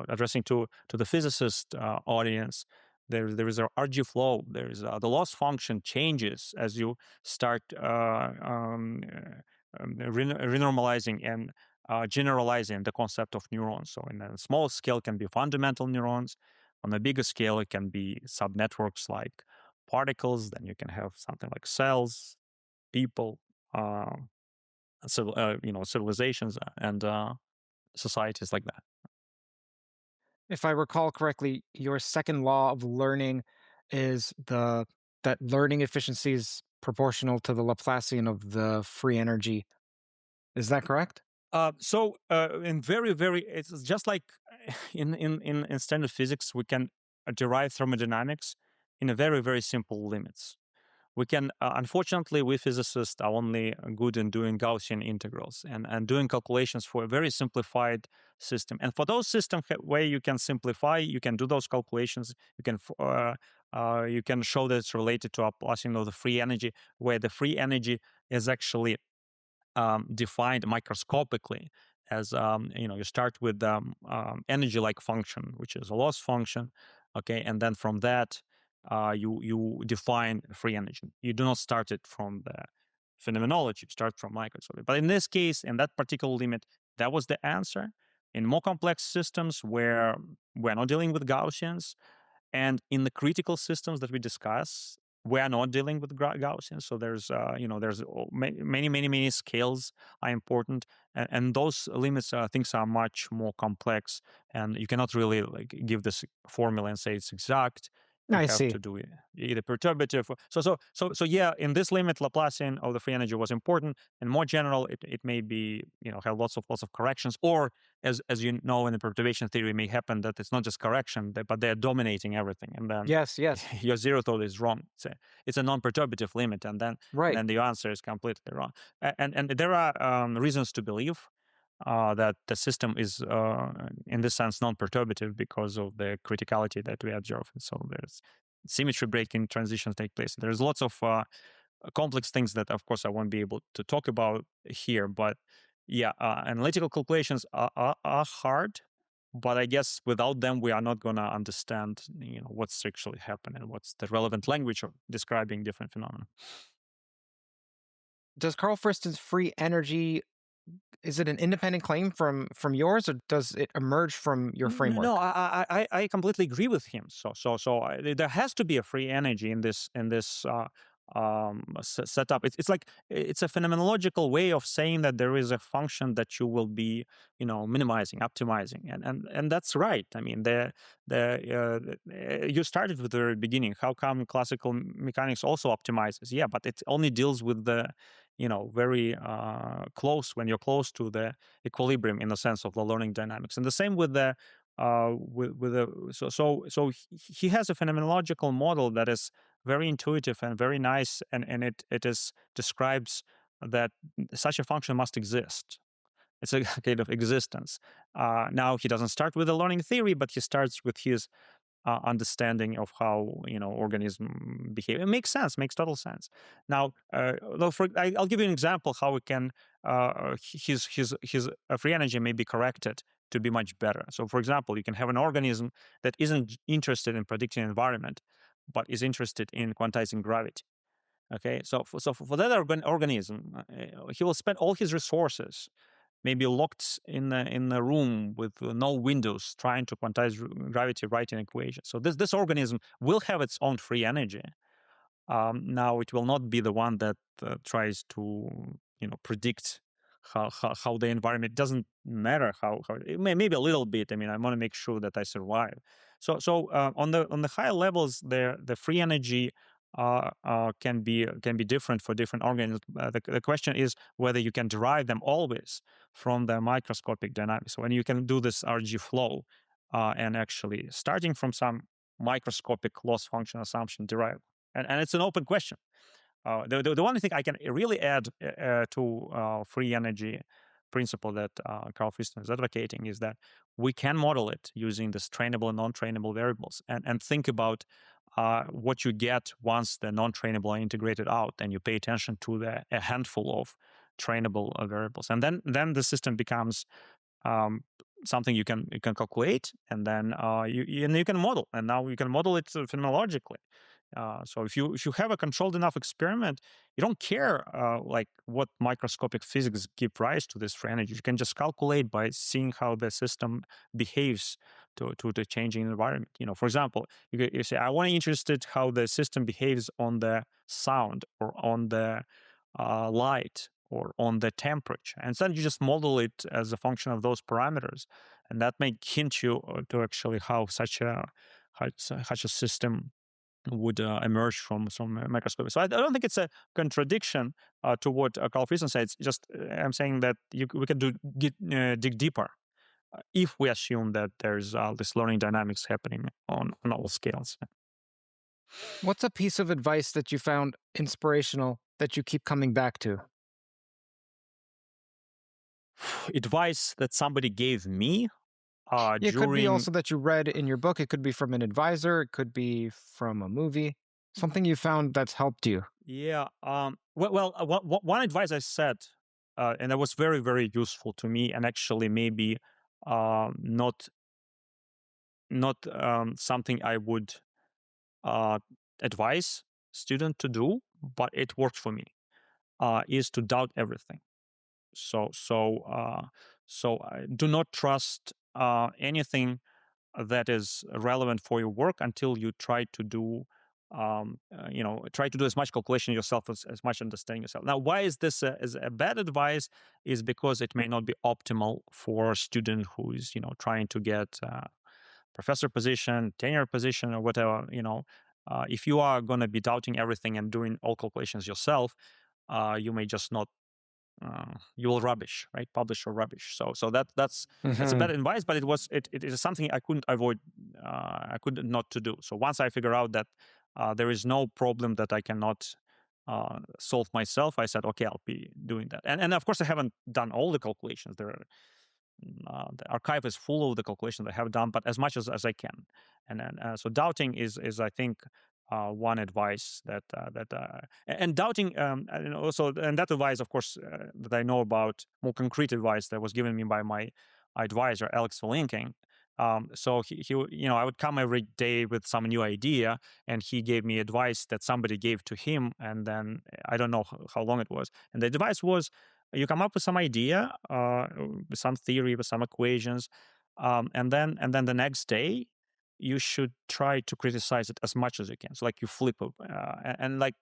Addressing to the physicist audience. There is a RG flow. There is the loss function changes as you start renormalizing and generalizing the concept of neurons. So in a small scale, it can be fundamental neurons. On a bigger scale, it can be subnetworks like particles. Then you can have something like cells, people, civilizations, and societies like that. If I recall correctly, your second law of learning is that learning efficiency is proportional to the Laplacian of the free energy. Is that correct? In it's just like in standard physics, we can derive thermodynamics in a very simple limits. We can, unfortunately, we physicists are only good in doing Gaussian integrals and doing calculations for a very simplified system. And for those systems where you can simplify, you can do those calculations. You can show that it's related to a Laplacian of the free energy, where the free energy is actually defined microscopically as you start with energy-like function, which is a loss function, okay, and then from that you define free energy. You do not start it from the phenomenology; you start from microscopy. But in this case, in that particular limit, that was the answer. In more complex systems where we're not dealing with Gaussians, and in the critical systems that we discuss, we are not dealing with Gaussian. So there's many scales are important, and those limits things are much more complex, and you cannot really like give this formula and say it's exact. You I have see. to do either perturbative. So yeah, in this limit, Laplacian of the free energy was important, and more general, it may be have lots of corrections, or as you know, in the perturbation theory, it may happen that it's not just correction, but they're dominating everything, and then Yes, your zero thought is wrong. It's a non-perturbative limit, and right. then the answer is completely wrong. And there are reasons to believe that the system is, in this sense, non-perturbative because of the criticality that we observe. And so there's symmetry breaking transitions take place. There's lots of complex things that, of course, I won't be able to talk about here. But yeah, analytical calculations are hard. But I guess without them, we are not going to understand, what's actually happening, what's the relevant language of describing different phenomena. Does Carl Friston's free energy, is it an independent claim from yours, or does it emerge from your framework? No, I completely agree with him. There has to be a free energy in this setup. It's like it's a phenomenological way of saying that there is a function that you will be minimizing, optimizing, and that's right. I mean, you started with the very beginning. How come classical mechanics also optimizes? Yeah, but it only deals with the very close, when you're close to the equilibrium in the sense of the learning dynamics. And the same with the he has a phenomenological model that is very intuitive and very nice, and it describes that such a function must exist. It's a kind of existence. Now he doesn't start with a learning theory, but he starts with his understanding of how organism behave. It makes sense, makes total sense. Now, I'll give you an example how we can his free energy may be corrected to be much better. So, for example, you can have an organism that isn't interested in predicting environment, but is interested in quantizing gravity. Okay, so for that organism, he will spend all his resources maybe locked in a room with no windows, trying to quantize gravity, writing equations. So this organism will have its own free energy. Now it will not be the one that tries to predict how the environment. Doesn't matter how maybe a little bit. I mean, I want to make sure that I survive. So on the higher levels, the free energy can be different for different organisms. The question is whether you can derive them always from the microscopic dynamics. When you can do this RG flow and actually starting from some microscopic loss function assumption derive, and it's an open question. The only thing I can really add to free energy principle that Carl Friston is advocating is that we can model it using this trainable and non-trainable variables, and think about what you get once the non-trainable are integrated out, and you pay attention to a handful of trainable variables, and then the system becomes something you can calculate, and then you can model, and now you can model it phenomenologically. So if you have a controlled enough experiment, you don't care like what microscopic physics give rise to this free energy. You can just calculate by seeing how the system behaves to the changing environment. For example, you say, I want to interested how the system behaves on the sound or on the light or on the temperature. And then you just model it as a function of those parameters. And that may hint you to actually how such a system would emerge from some microscope. So I don't think it's a contradiction to what Carl Friesen said. It's just I'm saying that we can dig deeper if we assume that there's this learning dynamics happening on all scales. What's a piece of advice that you found inspirational that you keep coming back to? Advice that somebody gave me It could be during. also that you read in your book. It could be from an advisor. It could be from a movie. Something you found that's helped you. Yeah. One advice I said, and that was very, very useful to me, and actually maybe not something I would advise student to do, but it worked for me. Is to doubt everything. So do not trust anything that is relevant for your work until you try to do try to do as much calculation yourself as much understanding yourself. Now, why is this is a bad advice? Is because it may not be optimal for a student who is trying to get professor position, tenure position, or whatever. If you are going to be doubting everything and doing all calculations yourself, you may just not. You will rubbish, right? Publish or rubbish. So that's a bad advice, but it is something I couldn't avoid. I could not to do. So once I figure out that there is no problem that I cannot solve myself, I said, okay, I'll be doing that. And of course, I haven't done all the calculations. The archive is full of the calculations I have done, but as much as I can. And then so doubting is I think one advice and doubting and also and that advice, of course, that I know about, more concrete advice that was given me by my advisor Alex Valinking. So he I would come every day with some new idea, and he gave me advice that somebody gave to him, and then I don't know how long it was, and the advice was, you come up with some idea, with some theory, with some equations, and then the next day you should try to criticize it as much as you can. So like you flip it, and like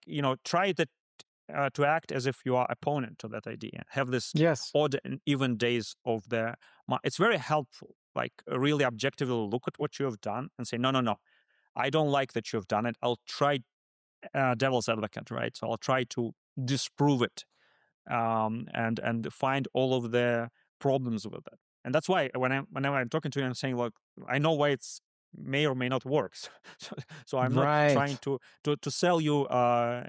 try to act as if you are opponent to that idea. Have this odd and even days of the. It's very helpful. Like really objectively look at what you have done and say, no, I don't like that you have done it. I'll try devil's advocate, right? So I'll try to disprove it, and find all of the problems with it. And that's why whenever I'm talking to you, I'm saying, look, I know why it's may or may not work. So I'm not trying to sell you, a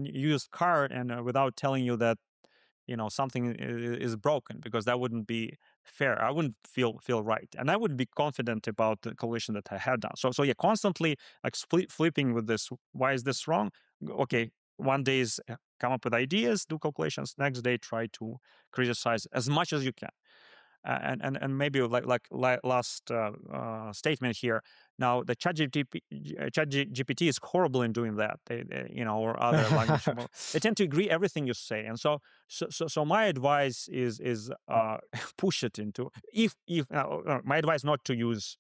used car, and without telling you that something is broken, because that wouldn't be fair. I wouldn't feel right, and I would be confident about the calculation that I had done. So yeah, constantly like flipping with this. Why is this wrong? Okay, one day is come up with ideas, do calculations. Next day, try to criticize as much as you can. And maybe like last statement here. Now, the ChatGPT is horrible in doing that. Or other language models. They tend to agree everything you say, and so my advice is push it into. If my advice not to use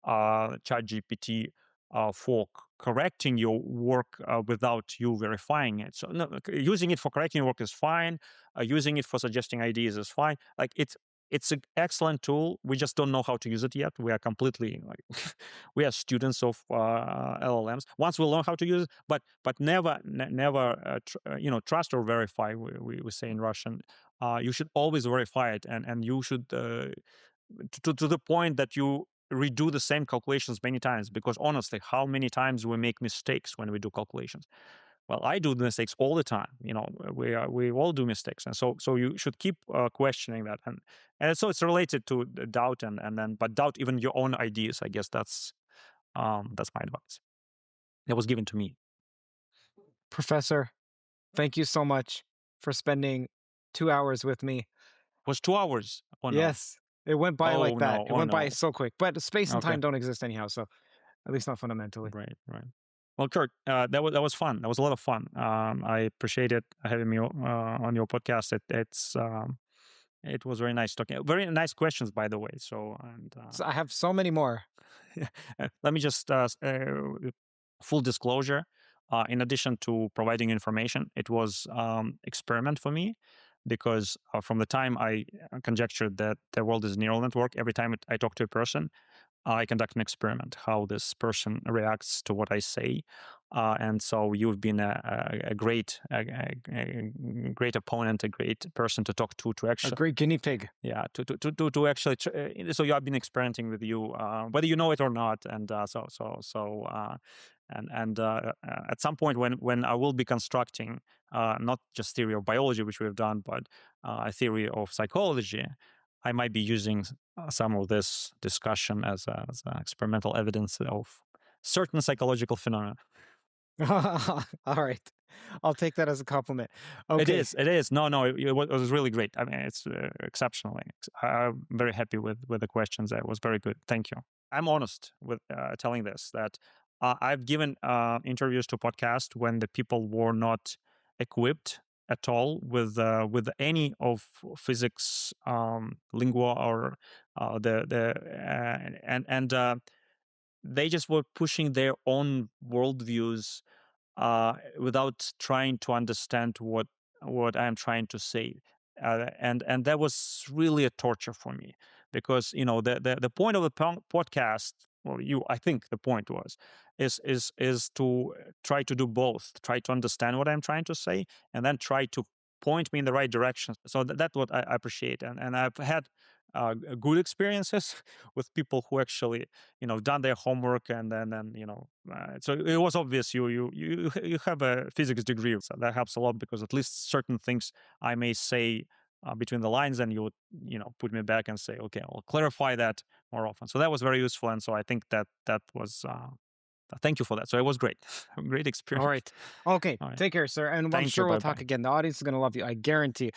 ChatGPT for correcting your work without you verifying it. So no, using it for correcting your work is fine. Using it for suggesting ideas is fine. Like it's it's an excellent tool. We just don't know how to use it yet. We are completely we are students of LLMs. Once we learn how to use it, but never trust or verify. We say in Russian. You should always verify it, and you should to the point that you redo the same calculations many times. Because honestly, how many times we make mistakes when we do calculations? Well, I do mistakes all the time. We all do mistakes, and so you should keep questioning that, and so it's related to doubt, but doubt even your own ideas. I guess that's my advice. That was given to me. Professor, thank you so much for spending 2 hours with me. It was 2 hours. Oh no. Yes, it went by like that. No. It went by so quick. But space and Okay. time don't exist anyhow, so at least not fundamentally. Right. Well, Curt, that was fun. That was a lot of fun. I appreciated having me on your podcast. It was very nice talking. Very nice questions, by the way. So I have so many more. Let me just full disclosure. In addition to providing information, it was experiment for me, because from the time I conjectured that the world is a neural network, every time I talk to a person, I conduct an experiment, how this person reacts to what I say. And so you've been a great opponent, a great person to talk to actually. A great guinea pig. Yeah, to actually. So I've been experimenting with you, whether you know it or not, and at some point when I will be constructing not just theory of biology, which we have done, but a theory of psychology, I might be using some of this discussion as experimental evidence of certain psychological phenomena. All right. I'll take that as a compliment. Okay. It is. No, it was really great. I mean, it's exceptionally. I'm very happy with the questions. It was very good. Thank you. I'm honest with telling this, that I've given interviews to podcasts when the people were not equipped at all with any of physics, lingua, or they just were pushing their own worldviews without trying to understand what I'm trying to say, and that was really a torture for me, because the point of the podcast, well, I think the point is to try to do both, try to understand what I'm trying to say, and then try to point me in the right direction. So that's what I appreciate, and I've had good experiences with people who actually done their homework, and then so it was obvious you have a physics degree, so that helps a lot, because at least certain things I may say between the lines, and you would put me back and say, okay, I'll clarify that more often. So that was very useful, and so I think that was thank you for that. So it was great. Great experience. All right. Okay. All right. Take care, sir. And I'm sure we'll talk again. The audience is going to love you. I guarantee.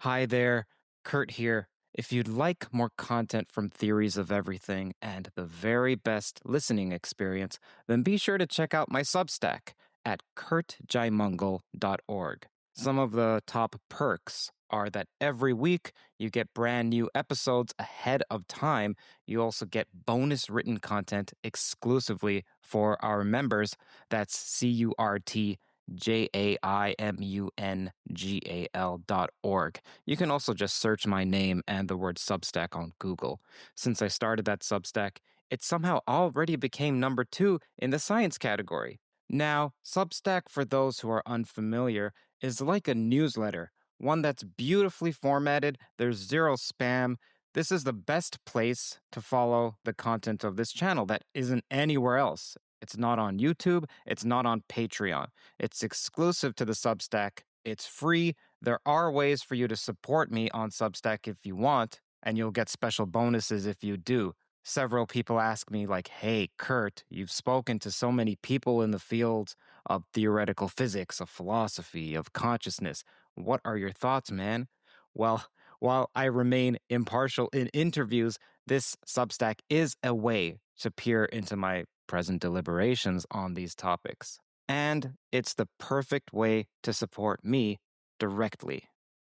Hi there. Curt here. If you'd like more content from Theories of Everything and the very best listening experience, then be sure to check out my Substack at curtjaimungal.org. Some of the top perks are that every week you get brand new episodes ahead of time. You also get bonus written content exclusively for our members. That's CurtJaimungal.org. You can also just search my name and the word Substack on Google. Since I started that Substack, it somehow already became number 2 in the science category. Now, Substack, for those who are unfamiliar, is like a newsletter, one that's beautifully formatted. There's zero spam. This is the best place to follow the content of this channel that isn't anywhere else. It's not on YouTube. It's not on Patreon. It's exclusive to the Substack. It's free. There are ways for you to support me on Substack if you want, and you'll get special bonuses if you do. Several people ask me, like, hey, Curt, you've spoken to so many people in the fields of theoretical physics, of philosophy, of consciousness. What are your thoughts, man? Well, while I remain impartial in interviews, this Substack is a way to peer into my present deliberations on these topics. And it's the perfect way to support me directly.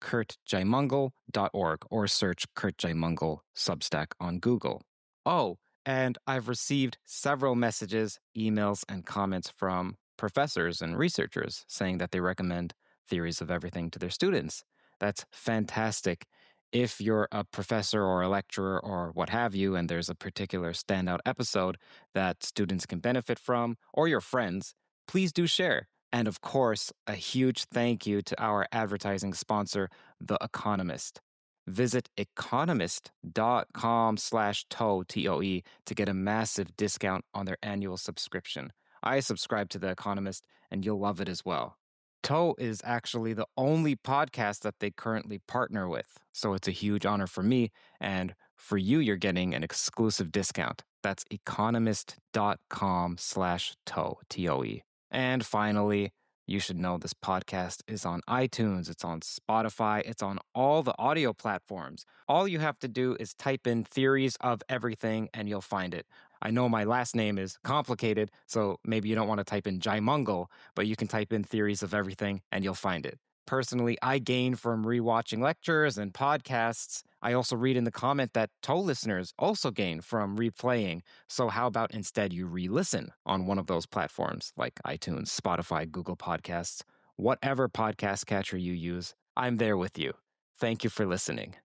CurtJaimungal.org, or search Curt Jaimungal Substack on Google. Oh, and I've received several messages, emails, and comments from professors and researchers saying that they recommend Theories of Everything to their students. That's fantastic. If you're a professor or a lecturer or what have you, and there's a particular standout episode that students can benefit from, or your friends, please do share. And of course, a huge thank you to our advertising sponsor, The Economist. Visit economist.com/toe, TOE, to get a massive discount on their annual subscription. I subscribe to The Economist, and you'll love it as well. Toe is actually the only podcast that they currently partner with. So it's a huge honor for me. And for you, you're getting an exclusive discount. That's economist.com/toe, TOE. And finally, you should know this podcast is on iTunes, it's on Spotify, it's on all the audio platforms. All you have to do is type in Theories of Everything and you'll find it. I know my last name is complicated, so maybe you don't want to type in Jaimungal, but you can type in Theories of Everything and you'll find it. Personally, I gain from rewatching lectures and podcasts. I also read in the comment that Toe listeners also gain from replaying. So, how about instead you re listen on one of those platforms like iTunes, Spotify, Google Podcasts, whatever podcast catcher you use? I'm there with you. Thank you for listening.